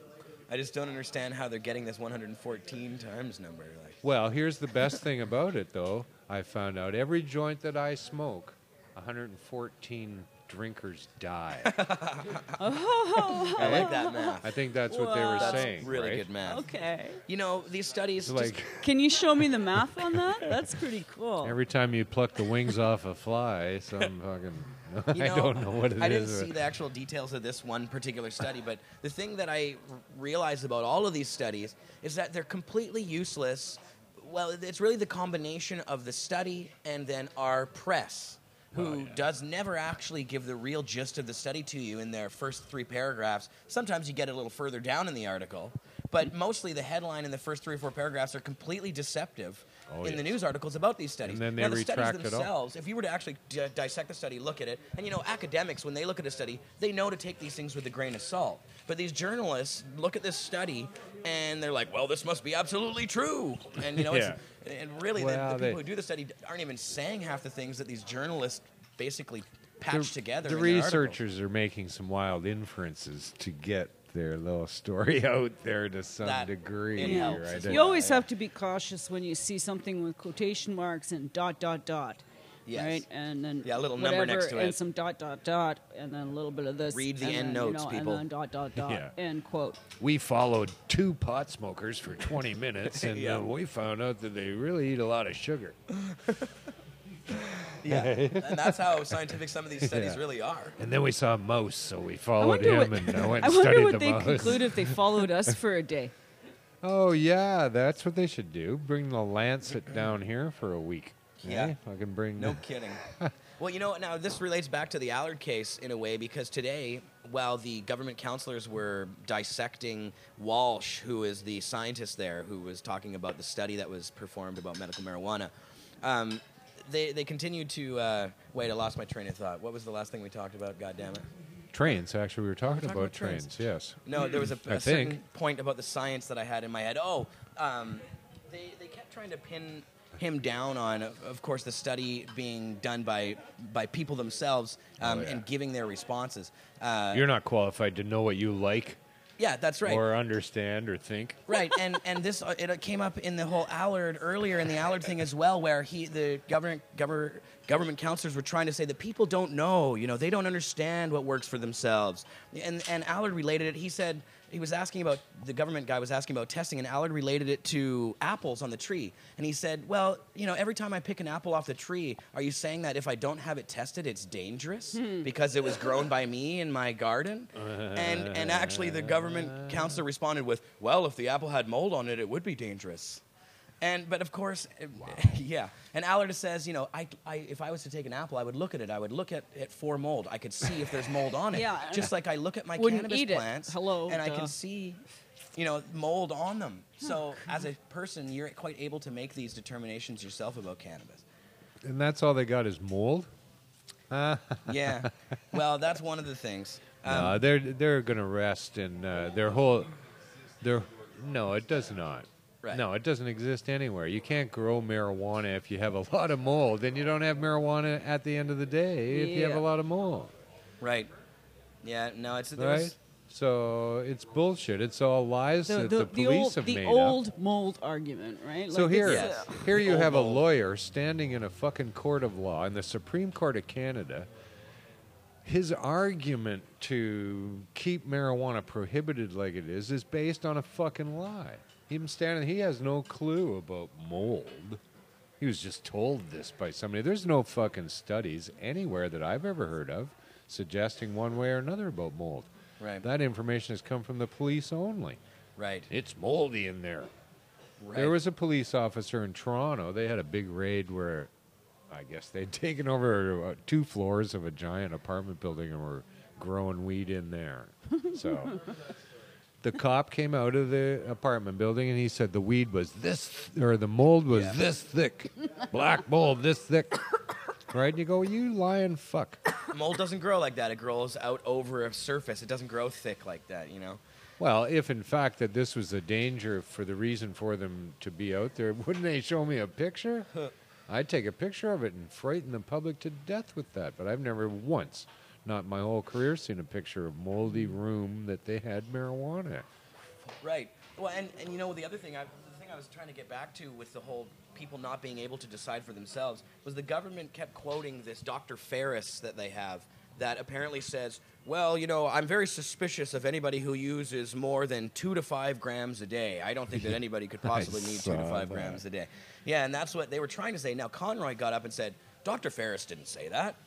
I just don't understand how they're getting this 114 times number. Like, Well, here's the best thing about it, though. I found out every joint that I smoke, 114 drinkers die. I like that math. I think that's what they were Wow. saying. Really right? good math. Okay. You know, these studies It's just like Can you show me the math on that? That's pretty cool. every time you pluck the wings off a fly, some fucking. You I don't know what it is. I didn't see the actual details of this one particular study, but the thing that I realized about all of these studies is that they're completely useless. Well, it's really the combination of the study and then our press, who does never actually give the real gist of the study to you in their first 3 paragraphs. Sometimes you get it a little further down in the article, but mostly the headline in the first 3 or 4 paragraphs are completely deceptive in the news articles about these studies. And then they now, the studies retract it all. themselves, if you were to actually dissect the study, look at it, and academics, when they look at a study, they know to take these things with a grain of salt. But these journalists look at this study and they're like, well, this must be absolutely true. And, Yeah. and really, Well, the they- people who do the study aren't even saying half the things that these journalists basically patch together. The in their articles. researchers are making some wild inferences to get their little story out there to some That- degree. it here, helps I as think. You well. always yeah. have to be cautious when you see something with quotation marks and ... Yes. Right, and then Yeah, a little number whatever, next to and it. some ... and then a little bit of this. Read the and end then, notes, people. And then ... Yeah. end quote. We followed 2 pot smokers for 20 minutes, and Yeah. we found out that they really eat a lot of sugar. Yeah, and that's how scientific some of these studies Yeah. really are. And then we saw a mouse, so we I followed wonder him, what, and I went I and wonder studied what the they mouse. conclude if they followed us for a day. Oh, yeah, that's what they should do. Bring the Lancet down here for a week. Yeah. Eh? I can bring... No kidding. Well, now this relates back to the Allard case in a way, because today, while the government counselors were dissecting Walsh, who is the scientist there who was talking about the study that was performed about medical marijuana, they continued to... wait, I lost my train of thought. What was the last thing we talked about? God damn it. Trains, actually. We were talking talking about about trains. trains, yes. No, there was I a think. certain point about the science that I had in my head. They kept trying to pin him down on, of course, the study being done by people themselves and giving their responses. You're not qualified to know what you like Yeah, that's right. or understand or think. Right, and this it came up in the whole Allard earlier in the Allard thing as well, where the government counselors were trying to say that people don't know, they don't understand what works for themselves, and Allard related it. He said the government guy was asking about testing, and Allard related it to apples on the tree, and he said, well, every time I pick an apple off the tree, are you saying that if I don't have it tested, it's dangerous because it was grown by me in my garden? And actually, the government counselor responded with, well, if the apple had mold on it, it would be dangerous. But of course, yeah. And Allard says, if I was to take an apple, I would look at it. I would look at it for mold. I could see if there's mold on it. Yeah. Just like I look at my Wouldn't cannabis eat it. plants, Hello, and I duh. can see, mold on them. So as a person, you're quite able to make these determinations yourself about cannabis. And that's all they got is mold? Yeah. Well, that's one of the things. No, they're going to rest in their whole... No, it does not. Right. No, it doesn't exist anywhere. You can't grow marijuana if you have a lot of mold. Then you don't have marijuana at the end of the day if you have Yeah. a lot of mold. Right. Yeah, no, it's... Right? So it's bullshit. It's all lies that the police have made the up. old mold argument, right? So Like here, it's, Yes. here you Old have a mold. lawyer standing in a fucking court of law in the Supreme Court of Canada. His argument to keep marijuana prohibited like it is based on a fucking lie. He has no clue about mold. He was just told this by somebody. There's no fucking studies anywhere that I've ever heard of suggesting one way or another about mold. Right. That information has come from the police only. Right. It's moldy in there. Right. There was a police officer in Toronto. They had a big raid where I guess they'd taken over 2 floors of a giant apartment building and were growing weed in there. So the cop came out of the apartment building and he said the weed was the mold was this thick. Black mold this thick. Right? And you go, you lying fuck. Mold doesn't grow like that. It grows out over a surface. It doesn't grow thick like that, Well, if in fact that this was a danger for the reason for them to be out there, wouldn't they show me a picture? I'd take a picture of it and frighten the public to death with that. But I've never once, not my whole career, seen a picture of moldy room that they had marijuana. Right. Well, and the other thing, the thing I was trying to get back to with the whole people not being able to decide for themselves was the government kept quoting this Dr. Ferris that they have that apparently says, well, I'm very suspicious of anybody who uses more than 2 to 5 grams a day. I don't think that anybody could possibly need 2 to 5 grams a day. Yeah, and that's what they were trying to say. Now, Conroy got up and said, Dr. Ferris didn't say that.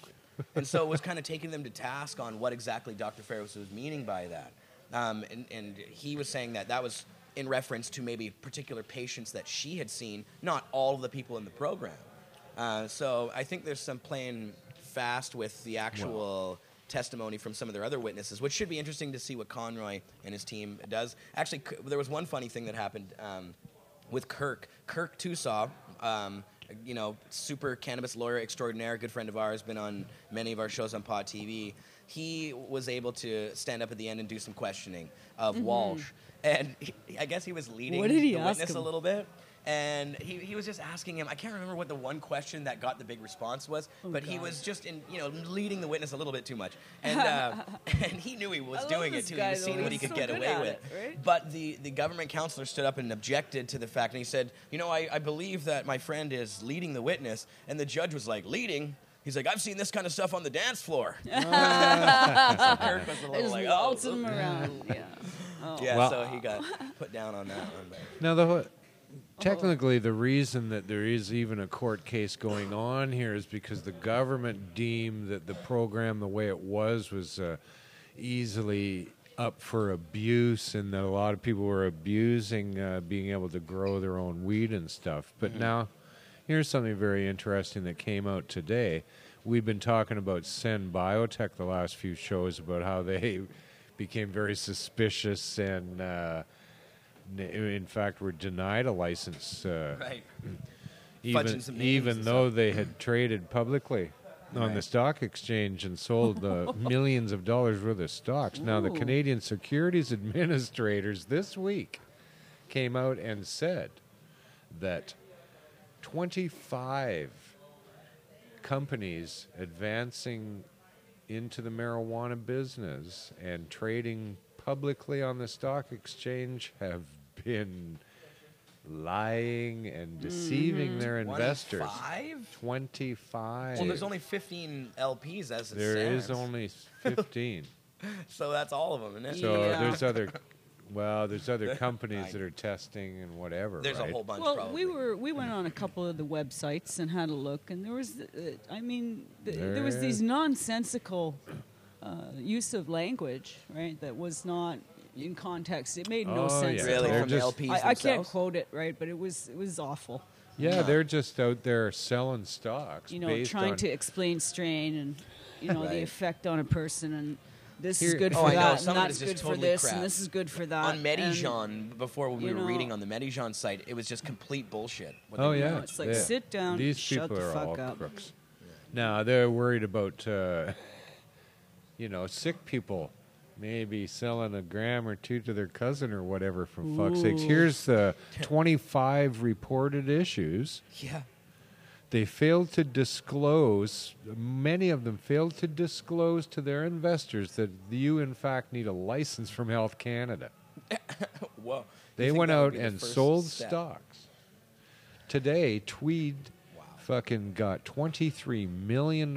And so it was kind of taking them to task on what exactly Dr. Ferris was meaning by that. And he was saying that was in reference to maybe particular patients that she had seen, not all of the people in the program. So I think there's some playing fast with the actual testimony from some of their other witnesses, which should be interesting to see what Conroy and his team does. Actually, there was one funny thing that happened with Kirk. Kirk Tusaw, super cannabis lawyer extraordinaire, good friend of ours, been on many of our shows on Pod TV. He was able to stand up at the end and do some questioning of Walsh. And I guess he was leading What did he the ask witness him? a little bit. And he was just asking him, I can't remember what the one question that got the big response was, but he was just leading the witness a little bit too much. And and he knew he was I love doing it this too. guy, He was though. seeing what he He's could so get good away at with. it, right? But the government counselor stood up and objected to the fact, and he said, I believe that my friend is leading the witness. And the judge was like, leading? He's like, I've seen this kind of stuff on the dance floor. So Kirk was a little Just like, waltzing him around. Yeah. Oh. Yeah, Well, so he got put down on that one. But. Now, technically, the reason that there is even a court case going on here is because the government deemed that the program, the way it was easily up for abuse, and that a lot of people were abusing being able to grow their own weed and stuff. But now, here's something very interesting that came out today. We've been talking about Sen Biotech the last few shows about how they became very suspicious and, in fact, were denied a license. Right. Fudging some names even and though they had traded publicly. on the stock exchange and sold millions of dollars worth of stocks. Now, the Ooh. Canadian Securities Administrators this week came out and said that 25 companies advancing into the marijuana business and trading publicly on the stock exchange have been lying and deceiving their investors. 25? 25. Well, there's only 15 LPs as it There stands. is only 15. So that's all of them, isn't it? So Yeah. there's other companies that are testing and whatever. There's right? a whole bunch. Well, probably. we went on a couple of the websites and had a look, and there was, there was There- these nonsensical use of language, right? That was not in context. It made no Oh, sense. yeah. at Really, all. from the just- LPs I can't themselves? quote it right, but it was awful. Yeah, they're just out there selling stocks. You know, based trying on, to explain strain and the Right. effect on a person, and this is Here- good Oh, for I know. that, Some and of it that's is just good for totally this, crap. and this is good for that. on and, Medijon, before we you were know- reading on the Medijon site, it was just complete bullshit. what Oh they were yeah, know, it's like, they- sit down, These shut people the are fuck all up. crooks. Now they're worried about sick people maybe selling a gram or two to their cousin or whatever. For fuck's sakes, Ooh. here's the 25 reported issues. Yeah. They failed to disclose. Many of them failed to disclose to their investors that you, in fact, need a license from Health Canada. Whoa. They You think went that would out be the and first sold step? stocks. Today, Tweed fucking got $23 million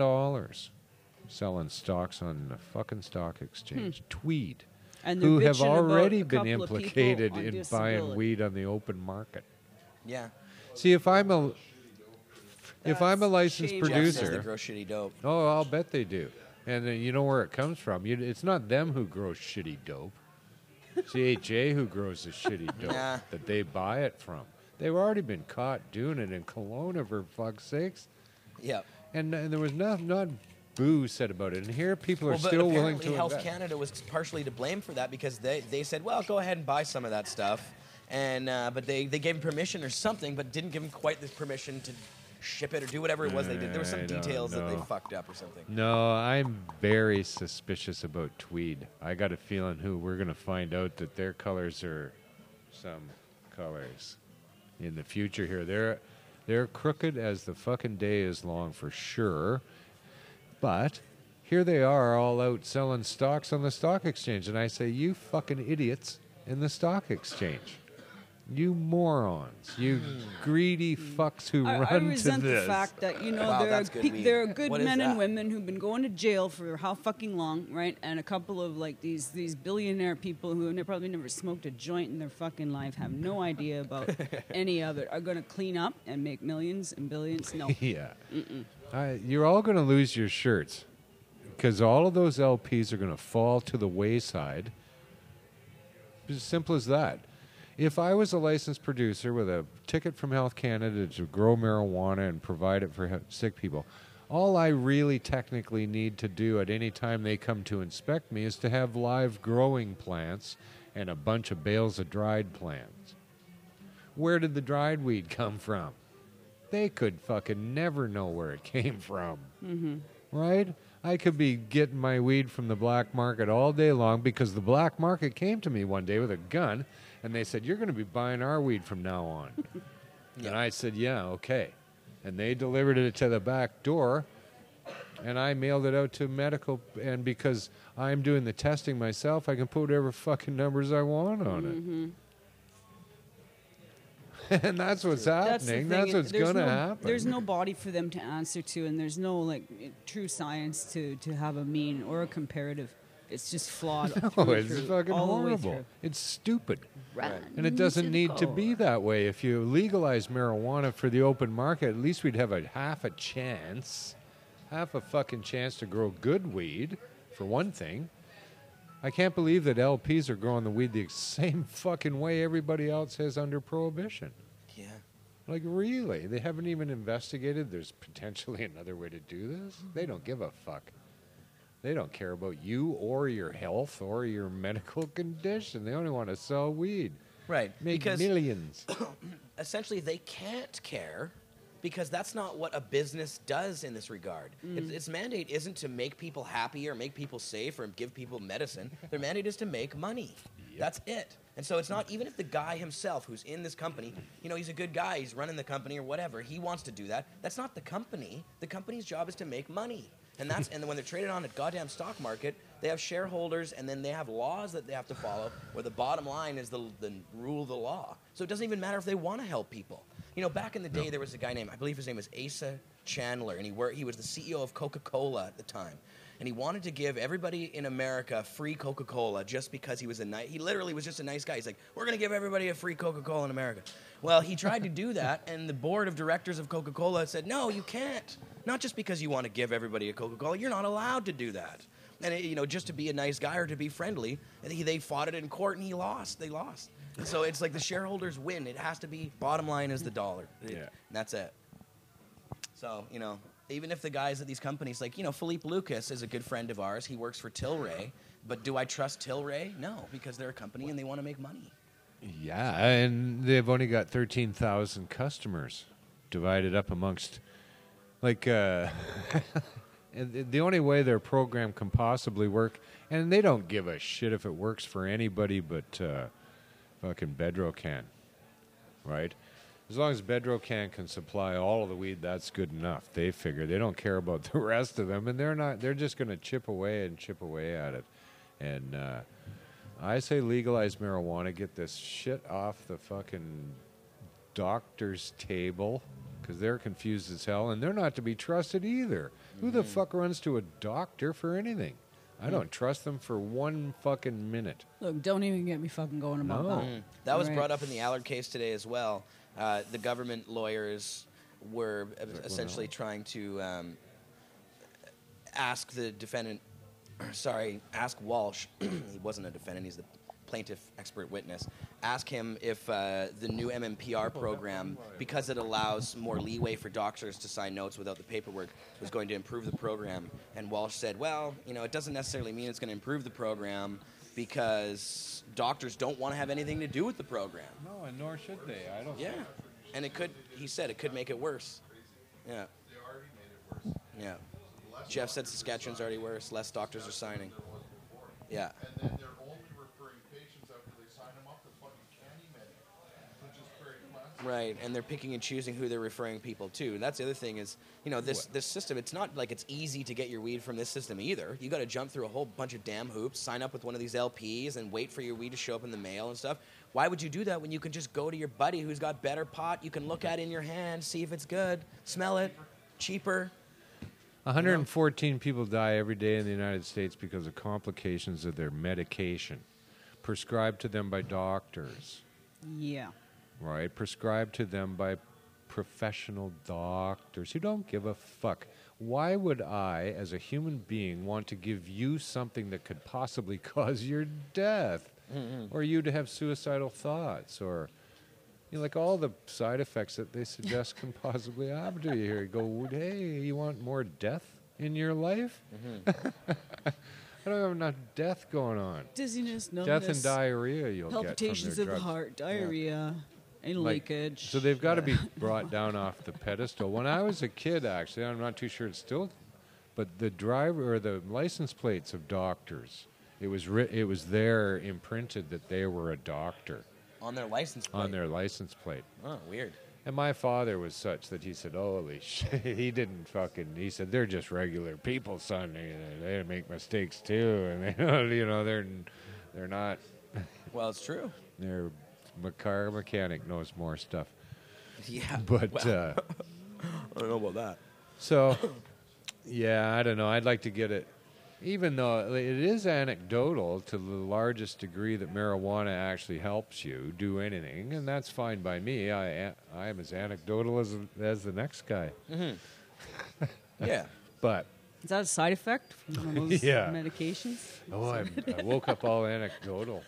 selling stocks on the fucking stock exchange. Tweed, And they're who have bitching about already a been couple of people implicated on in buying disability. weed on the open market. Yeah. See, if I'm a licensed shame. Jeff says they producer, grow shitty dope. oh, I'll bet they do. And you know where it comes from. It's not them who grow shitty dope. CHA who grows the shitty dope Nah. that they buy it from. They've already been caught doing it in Kelowna, for fuck's sakes. Yeah. And there was not boo said about it. And here people are Well, but still willing apparently to Health invest. Canada was partially to blame for that because they said, well, go ahead and buy some of that stuff. And but they gave him permission or something, but didn't give him quite the permission to ship it or do whatever it was they did. There were some I don't details that they know. fucked up or something. No, I'm very suspicious about Tweed. I got a feeling we're going to find out that their colors are some colors in the future here. They're crooked as the fucking day is long for sure. But here they are all out selling stocks on the stock exchange. And I say, you fucking idiots in the stock exchange. You morons. You greedy fucks who I run to resent the this. fact that Wow, there are that's good weed. there are good What is men and that? women who've been going to jail for how fucking long, right? And a couple of like these billionaire people who have probably never smoked a joint in their fucking life, have no idea about any of it, are going to clean up and make millions and billions. No, Yeah. You're all going to lose your shirts because all of those LPs are going to fall to the wayside. It's as simple as that. If I was a licensed producer with a ticket from Health Canada to grow marijuana and provide it for sick people, all I really technically need to do at any time they come to inspect me is to have live growing plants and a bunch of bales of dried plants. Where did the dried weed come from? They could fucking never know where it came from. Mm-hmm. Right? I could be getting my weed from the black market all day long because the black market came to me one day with a gun and they said, you're going to be buying our weed from now on. And I said, yeah, okay. And they delivered it to the back door and I mailed it out to medical. And because I'm doing the testing myself, I can put whatever fucking numbers I want on it. And that's what's that's the happening. thing. That's what's There's going to no- happen. There's no body for them to answer to, and there's no like true science to have a mean or a comparative. It's just flawed. Oh, through and it's through, fucking all the way horrible. through. It's stupid. Right. And it doesn't need to be that way. If you legalize marijuana for the open market, at least we'd have half a fucking chance to grow good weed, for one thing. I can't believe that LPs are growing the weed the same fucking way everybody else has under prohibition. Yeah. Like, really? They haven't even investigated there's potentially another way to do this? They don't give a fuck. They don't care about you or your health or your medical condition. They only want to sell weed. Right. Make because millions. essentially they can't care because that's not what a business does in this regard. Its mandate isn't to make people happy or make people safe or give people medicine. Their mandate is to make money. That's it. And so it's not, even if the guy himself who's in this company, you know, he's a good guy, he's running the company or whatever, he wants to do that. That's not the company. The company's job is to make money. And that's, and when they're traded on a goddamn stock market, they have shareholders, and then they have laws that they have to follow, where the bottom line is the rule of the law. So it doesn't even matter if they want to help people. You know, back in the day, there was a guy named, I believe his name was Asa Chandler, and he was the CEO of Coca-Cola at the time. And he wanted to give everybody in America free Coca-Cola just because he was he literally was just a nice guy. He's like, we're going to give everybody a free Coca-Cola in America. Well, he tried to do that, and the board of directors of Coca-Cola said, no, you can't. Not just because you want to give everybody a Coca-Cola. You're not allowed to do that. And, you know, just to be a nice guy or to be friendly. And they fought it in court, and he lost. They lost. And so it's like the shareholders win. It has to be, bottom line is the dollar. Yeah. And that's it. So, you know, even if the guys at these companies, like, you know, Philippe Lucas is a good friend of ours. He works for Tilray. But do I trust Tilray? No, because they're a company and they want to make money. Yeah, and they've only got 13,000 customers divided up amongst, like, and the only way their program can possibly work, and they don't give a shit if it works for anybody but fucking Bedrocan, right? As long as Bedrocan can supply all of the weed, that's good enough. They figure they don't care about the rest of them, and they're just going to chip away at it. And I say legalize marijuana, get this shit off the fucking doctor's table, because they're confused as hell, and they're not to be trusted either. Who the fuck runs to a doctor for anything? I don't trust them for one fucking minute. Look, don't even get me fucking going about that. That was Right. brought up in the Allard case today as well. The government lawyers were essentially trying to ask the defendant, ask Walsh, he wasn't a defendant, he's the plaintiff expert witness, ask him if the new MMPR program, because it allows more leeway for doctors to sign notes without the paperwork, was going to improve the program. And Walsh said, well, you know, it doesn't necessarily mean it's going to improve the program because doctors don't want to have anything to do with the program. No, and nor should they. I don't. Yeah. And it could, he said, it could make it worse. Yeah. They already made it worse. Yeah. Jeff said Saskatchewan's already worse. Less doctors are signing. Yeah. And then they're only referring patients after they sign them up with fucking candy med, which is very classic. Right, and they're picking and choosing who they're referring people to. And that's the other thing is, you know, this system, it's not like it's easy to get your weed from this system either. You got to jump through a whole bunch of damn hoops, sign up with one of these LPs, and wait for your weed to show up in the mail and stuff. Why would you do that when you can just go to your buddy who's got better pot, you can look at in your hand, see if it's good, smell it, cheaper. 114 people die every day in the United States because of complications of their medication, prescribed to them by doctors. Yeah. Right, prescribed to them by professional doctors who don't give a fuck. Why would I, as a human being, want to give you something that could possibly cause your death, or you to have suicidal thoughts, or you know, like all the side effects that they suggest can possibly happen to you? Here, you go, hey, you want more death in your life? I don't have enough death going on. Dizziness, numbness, Death and diarrhea you'll palpitations get from their of the drugs. heart, diarrhea, and leakage. So they've got to be brought down off the pedestal. When I was a kid, actually, I'm not too sure it's still, but the driver or the license plates of doctors, it was there imprinted that they were a doctor On their license plate. on their license plate. Oh, weird. And my father was such that he said, holy shit, he said, they're just regular people, son. They make mistakes too. And they, you know, they're not, Well, it's true. their car mechanic knows more stuff. Yeah. But, I don't know about that. so, yeah, I don't know. I'd like to get it, even though it is anecdotal to the largest degree that marijuana actually helps you do anything, and that's fine by me. I am as anecdotal as the next guy. Yeah. But, Is that a side effect from those Yeah. medications? I woke up all anecdotal.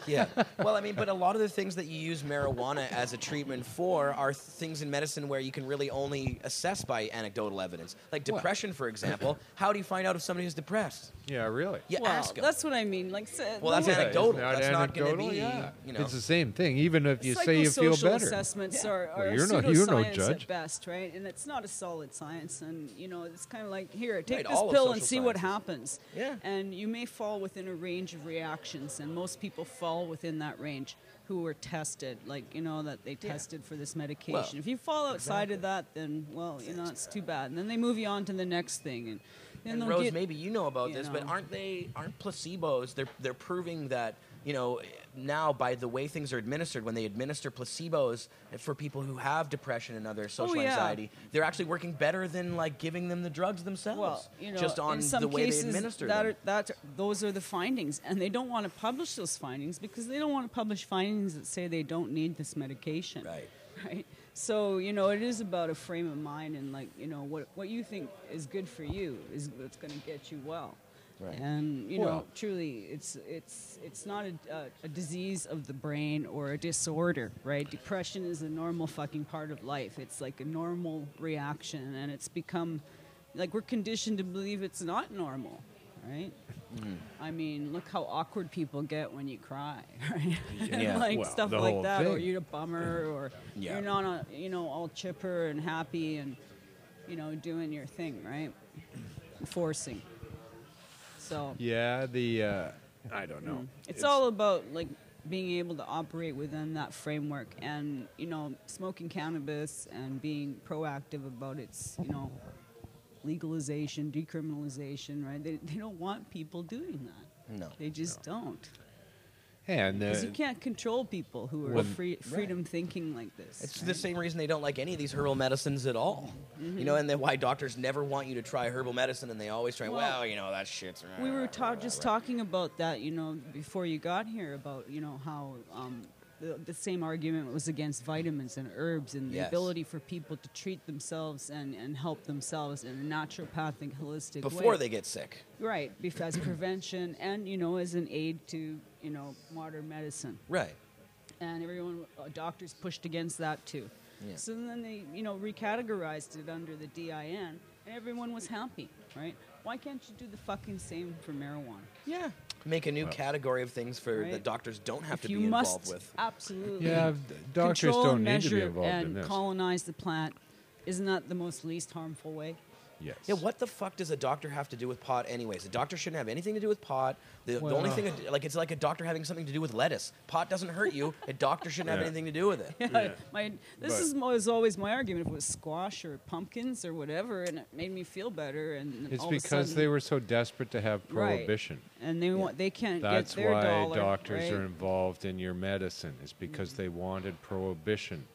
Yeah. Well, I mean, but a lot of the things that you use marijuana as a treatment for are things in medicine where you can really only assess by anecdotal evidence. Like depression, for example. How do you find out if somebody is depressed? Yeah, really. You Well, ask them. that's what I mean. Like, Well, that's Yeah, anecdotal. isn't that That's not going to anecdotal? be, Yeah. you know. It's the same thing, even if you say you feel Psychosocial better. assessments are Well, you're no pseudoscience judge. at best, right? And it's not a solid science. And, you know, it's kind of like, here, take Right, this all of pill and social see what sciences. happens. Yeah. And you may fall within a range of reactions, and most people fall within that range who were tested, like, you know, that they tested for this medication. Well, if you fall outside of that, then, well, you know, it's too bad. And then they move you on to the next thing. And then And they'll Rose, get, maybe you know about you this, but know. aren't placebos? They're proving that, you know, now by the way things are administered, when they administer placebos for people who have depression and other social yeah. anxiety, they're actually working better than like giving them the drugs themselves. Well, you know, just on in some the way cases, they administer that them. those are the findings, and they don't want to publish those findings because they don't want to publish findings that say they don't need this medication. Right. Right. So, you know, it is about a frame of mind, and like, you know, what you think is good for you is what's going to get you well. Right. And you know, Well- truly, it's not a disease of the brain or a disorder, right? Depression is a normal fucking part of life. It's like a normal reaction, and it's become like we're conditioned to believe it's not normal, right? Mm-hmm. I mean, look how awkward people get when you cry, right? Yeah. Like Well, stuff the like whole that, or thing. you're a bummer, or Yeah. you're not, all chipper and happy and, you know, doing your thing, right? Forcing. So Yeah, I don't know. it's all about like being able to operate within that framework, and you know, smoking cannabis and being proactive about its, you know, legalization, decriminalization, right? They don't want people doing that. No. They just don't. And Because you can't control people who are Well, freedom thinking like this. It's right? the same reason they don't like any of these herbal medicines at all. Mm-hmm. You know, and then why doctors never want you to try herbal medicine, and they always try, Well, you know, that shit's... We were just talking about that, you know, before you got here, about, you know, how the same argument was against vitamins and herbs and the Yes. ability for people to treat themselves and help themselves in a naturopathic, holistic way. Before they get sick. Right, as prevention and, you know, as an aid to, you know, modern medicine. Right. And everyone, doctors pushed against that too. Yeah. So then they, you know, recategorized it under the DIN, and everyone was happy, right? Why can't you do the fucking same for marijuana? Yeah. Make a new category of things for Right. that doctors don't have If to you be must involved with. absolutely yeah, doctors control don't and need to be measure involved and in this. colonize the plant, isn't that the most least harmful way? Yes. Yeah, what the fuck does a doctor have to do with pot anyways? A doctor shouldn't have anything to do with pot. The only thing, it's like a doctor having something to do with lettuce. Pot doesn't hurt you. A doctor shouldn't have Yeah. anything to do with it. Yeah, this But- was always my argument. If it was squash or pumpkins or whatever, and it made me feel better, and It's all of a because sudden, they were so desperate to have Right. prohibition. and they can't That's get their why dollar. doctors right? are involved in your medicine. It's because they wanted prohibition.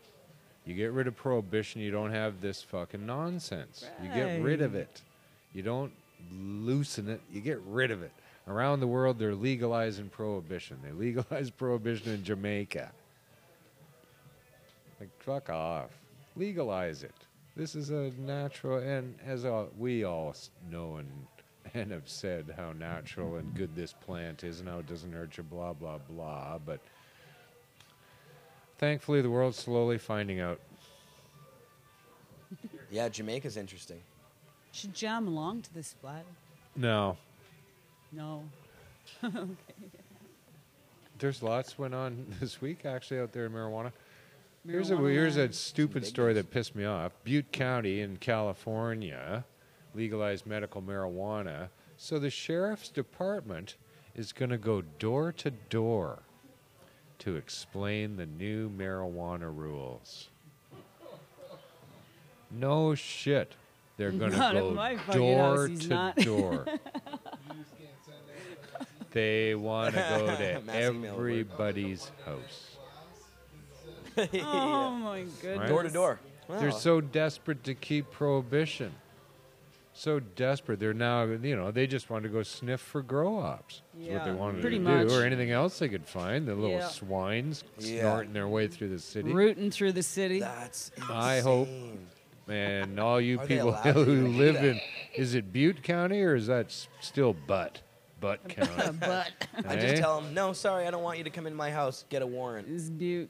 You get rid of prohibition, you don't have this fucking nonsense. You get rid of Right. it. You don't loosen it, you get rid of it. Around the world, they're legalizing prohibition. They legalized prohibition in Jamaica. Like, fuck off. Legalize it. This is a natural, and as we all know and have said how natural and good this plant is and how it doesn't hurt you, blah, blah, blah. But thankfully, the world's slowly finding out. Yeah, Jamaica's interesting. Should jam along to this flat. No, No. there's lots went on this week, actually, out there in marijuana. Here's Marijuana a land. stupid big story ones. that pissed me off. Butte County in California legalized medical marijuana, so the sheriff's department is going to go door to door to explain the new marijuana rules. No shit. They're going to Not in go my fucking door house, he's to not. door. They want to go to Massey mail alert. everybody's house. Oh my goodness. Right? Door to door. They're Wow. so desperate to keep prohibition. So desperate. They're now, they just want to go sniff for grow ops. That's what they Yeah, wanted pretty to much. do, or anything else they could find. The little Yeah. swines Yeah. snorting their way through the city. Rooting through the city. That's insane. I hope. And all you Are they people allowed to who even do live that? in, is it Butte County or is that still Butte? butt count. But I just tell them, no, sorry, I don't want you to come in my house. Get a warrant. it's beaut.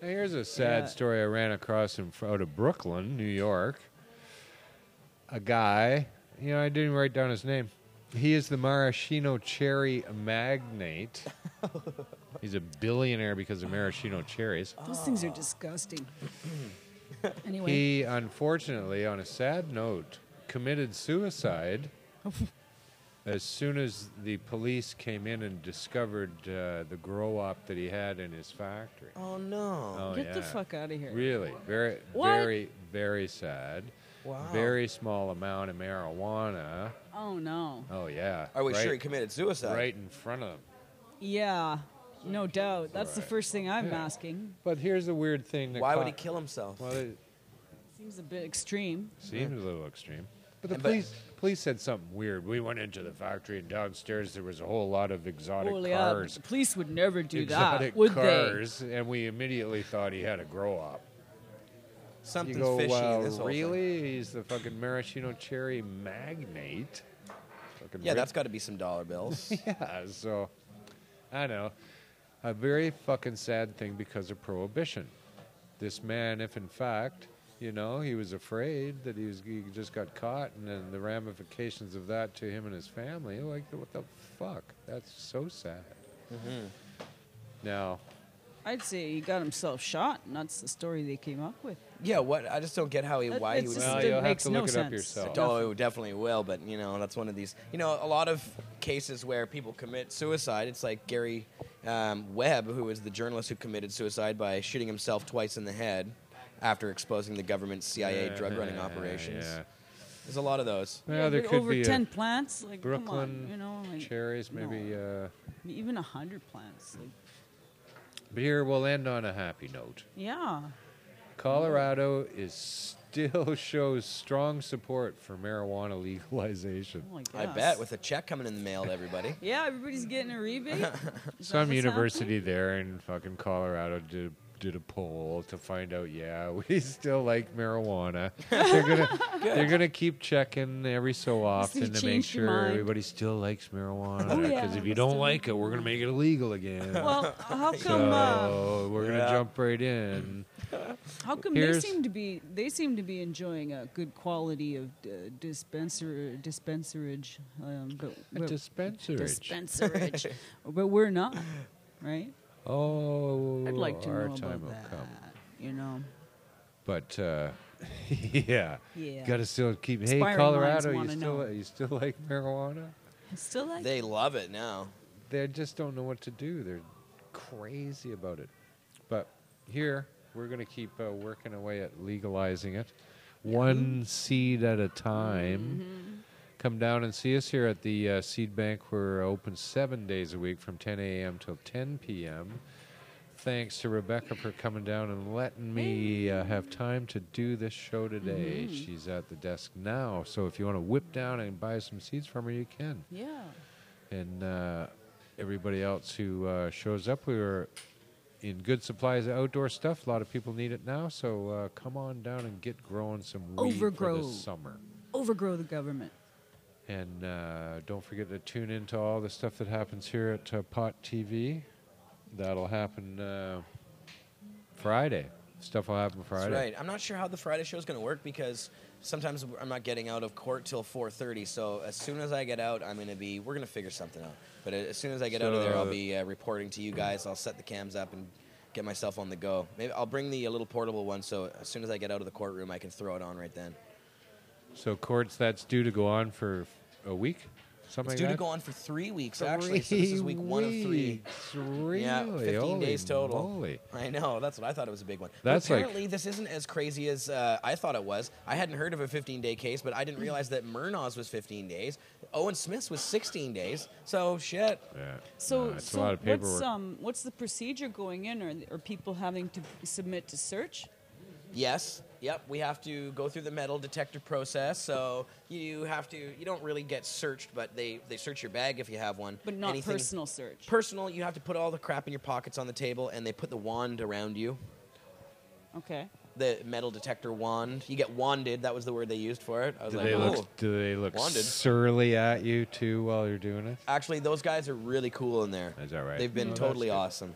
Now, here's a sad Yeah. story I ran across out of Brooklyn, New York. A guy, I didn't write down his name. He is the maraschino cherry magnate. He's a billionaire because of maraschino cherries. Those things are disgusting. Anyway, He, unfortunately, on a sad note, committed suicide as soon as the police came in and discovered the grow-op that he had in his factory. Oh, no. Oh, get the yeah. fuck out of here. Really, very, What? very, very sad. Wow. Very small amount of marijuana. Oh no. Oh yeah. Are we right, sure he committed suicide? right in front of him? Yeah, no doubt. That's the Right. first thing I'm Yeah. asking. But here's the weird thing. That Why would he kill himself? Well, it Seems a bit extreme. seemed a little extreme. But the But- police said something weird. We went into the factory and downstairs there was a whole lot of exotic Well, yeah, cars. the police would never do exotic that, would cars, and we immediately thought he had a grow-op. Something's You go, fishy well, in this whole thing. really? He's the fucking maraschino cherry magnate. Fucking Yeah, rich. that's got to be some dollar bills. Yeah, so, I know. A very fucking sad thing because of prohibition. This man, if in fact, he was afraid that he just got caught, and then the ramifications of that to him and his family, like, what the fuck? That's so sad. Mm-hmm. Now, I'd say he got himself shot, and that's the story they came up with. Yeah, what? I just don't get why he It's would. just- well, it you'll have makes to no look it up sense. yourself. Oh, it definitely will, but that's one of these. A lot of cases where people commit suicide. It's like Gary Webb, who was the journalist who committed suicide by shooting himself twice in the head after exposing the government's CIA drug running operations. Yeah. There's a lot of those. Well, there but could over be 10 plants, like Brooklyn come on, like, cherries, maybe. even 100 plants. Like, But here we'll end on a happy note. yeah. Colorado still shows strong support for marijuana legalization. Oh, I bet with a check coming in the mail to everybody. Yeah, everybody's getting a rebate. Is that Some what's university there in fucking Colorado did a poll to find out. Yeah, we still like marijuana. they're gonna keep checking every so often to make changed your sure mind. everybody still likes marijuana. Oh, Because yeah, if you still don't like it, we're gonna make it illegal again. Well, how come? So we're gonna Yeah. jump right in. How come Here's- they seem to be enjoying a good quality of dispenserage, but Dispenserage. but we're not, right? Oh, I'd like to our know time about will that. come. But yeah, Yeah. got to still keep. Hey, Aspiring Colorado, minds wanna know. you still like marijuana? Still like They love it now. They just don't know what to do. They're crazy about it. But here, we're going to keep working away at legalizing it, one seed at a time. Come down and see us here at the Seed Bank. We're open 7 days a week from 10 a.m. till 10 p.m. Thanks to Rebecca for coming down and letting me have time to do this show today. She's at the desk now, so if you want to whip down and buy some seeds from her, you can. Yeah. And everybody else who shows up, we are in good supplies of outdoor stuff. A lot of people need it now, so come on down and get growing some weed for Overgrow. the summer. Overgrow the government. And don't forget to tune into all the stuff that happens here at Pot TV. That'll happen Friday. Stuff will happen Friday. That's right. I'm not sure how the Friday show is going to work because sometimes I'm not getting out of court till 4:30. So as soon as I get out, we're going to figure something out. But as soon as I get out of there, I'll be reporting to you guys. I'll set the cams up and get myself on the go. Maybe I'll bring the little portable one, so as soon as I get out of the courtroom, I can throw it on right then. So courts, that's due to go on for a week? Something It's like due that? to go on for 3 weeks, actually. So this is week 1 of 3. weeks, Really? Yeah, 15 Holy days total. moly. I know. That's what I thought it was a big one. That's but like- apparently, this isn't as crazy as I thought it was. I hadn't heard of a 15-day case, but I didn't realize that Murnau's was 15 days. Owen Smith's was 16 days. So, shit. Yeah. So, No, it's a lot of paperwork. what's the procedure going in? Are people having to submit to search? Yes. Yep. We have to go through the metal detector process. So, you don't really get searched, but they search your bag if you have one. But not Anything personal search. Personal, you have to put all the crap in your pockets on the table, and they put the wand around you. Okay. the metal detector wand. You get wanded. That was the word they used for it. I was Do like, they oh. look Wanded. surly at you too while you're doing it? Actually, those guys are really cool in there. Is that right? They've been Oh, that's totally good. awesome.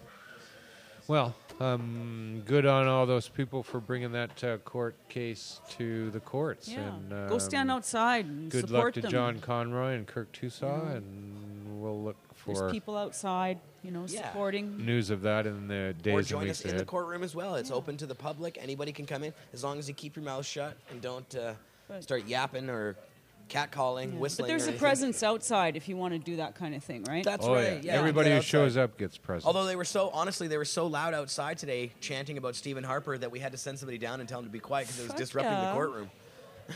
Well, good on all those people for bringing that court case to the courts. Yeah. And, Go stand outside and Good support luck to them. John Conroy and Kirk Tusaw, and we'll look There's for people outside, Yeah. supporting. news of that in the days Or and join weeks us in ahead. the courtroom as well. It's open to the public. Anybody can come in as long as you keep your mouth shut and don't Right. start yapping or catcalling, Yeah. whistling. But there's or a anything. presence outside if you want to do that kind of thing, right? That's Oh right. yeah, Yeah, everybody get who outside. shows up gets presents. Although they were so loud outside today, chanting about Stephen Harper, that we had to send somebody down and tell him to be quiet because it was Fuck disrupting the yeah. courtroom.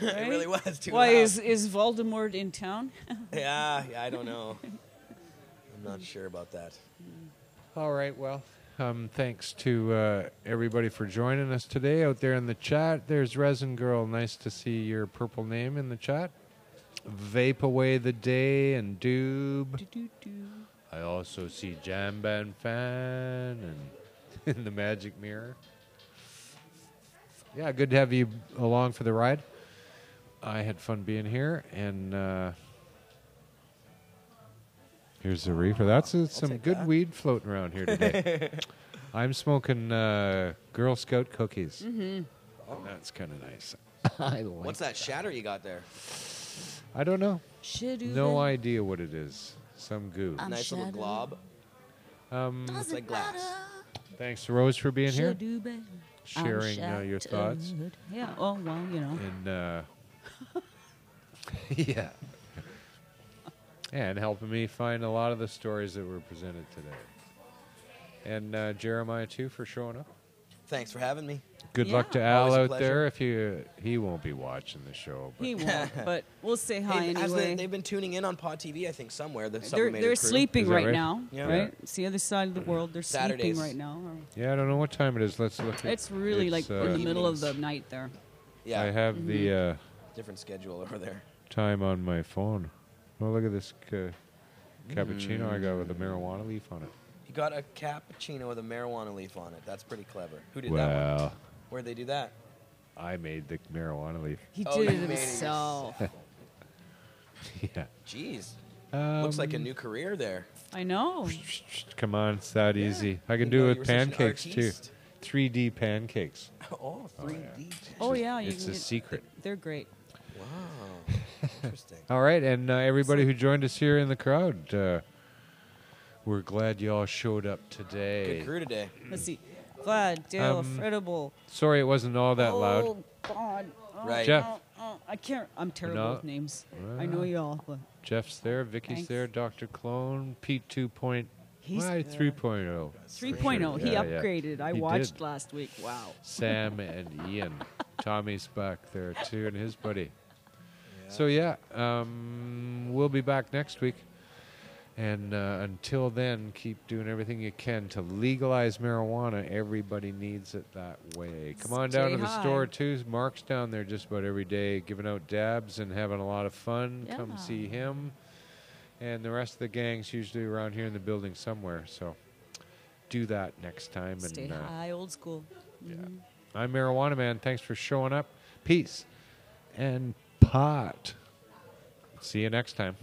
Right? It really was too Why loud. is Voldemort in town? Yeah, I don't know. I'm not sure about that. All right, well, thanks to everybody for joining us today out there in the chat. There's Resin Girl. Nice to see your purple name in the chat. Vape Away the Day and Doob. I also see Jamban Fan and in the Magic Mirror. Yeah, good to have you along for the ride. I had fun being here, and here's the reefer. That's some take good that. weed floating around here today. I'm smoking Girl Scout cookies. Mm-hmm. Oh, that's kind of nice. I like. What's that shatter you got there? I don't know. Shadoo. No idea what it is. Some goo. I'm Nice little shadow. glob. Looks like glass. Thanks, Rose, for being here, Shadoo, sharing your thoughts, Yeah. Oh well, and yeah, and helping me find a lot of the stories that were presented today. And Jeremiah too for showing up. Thanks for having me. Good Yeah. luck to Al Always a out pleasure. there. If he won't be watching the show, but he won't. But we'll say hi Hey, anyway. they've been tuning in on Pod TV, I think, somewhere. The They're Sublimated crew. sleeping Is that right, right? now, Yeah. right? It's the other side of the world. They're Saturdays. sleeping right now. yeah, I don't know what time it is. Let's look. At, It's really like in the middle of the night there. Yeah, I have the different schedule over there. time on my phone. Oh, look at this cappuccino I got with a marijuana leaf on it. You got a cappuccino with a marijuana leaf on it. That's pretty clever. Who did that one? Well, Where'd they do that? I made the marijuana leaf. He Oh, did you it made it himself. Yeah. Jeez. Looks like a new career there. I know. Come on, it's that Yeah. easy. I can Didn't do know it you with were such an pancakes too. artiste. 3D pancakes. Oh, 3D. Oh yeah, you It's can a get- secret. They're great. Wow. Interesting. All right, and everybody who joined us here in the crowd, we're glad you all showed up today. Good crew today. Let's see. Vlad, Dale, Fredible. Sorry it wasn't all that loud. Oh God. Oh, Right. Jeff. I can't. I'm terrible No. with names. I know you all, but Jeff's there, Vicky's Thanks. there, Dr. Clone, Pete 2.0. He's Why 3.0. 3.0. He Yeah, yeah. upgraded. I He watched did. last week. Wow. Sam and Ian. Tommy's back there too, and his buddy. So yeah, we'll be back next week. And until then, keep doing everything you can to legalize marijuana. Everybody needs it that way. Come on down Stay to the high. store too. Mark's down there just about every day, giving out dabs and having a lot of fun. Come Yeah. see him. And the rest of the gang's usually around here in the building somewhere. So do that next time. Stay and high, old school. yeah. I'm Marijuana Man. Thanks for showing up. Peace and pot. See you next time.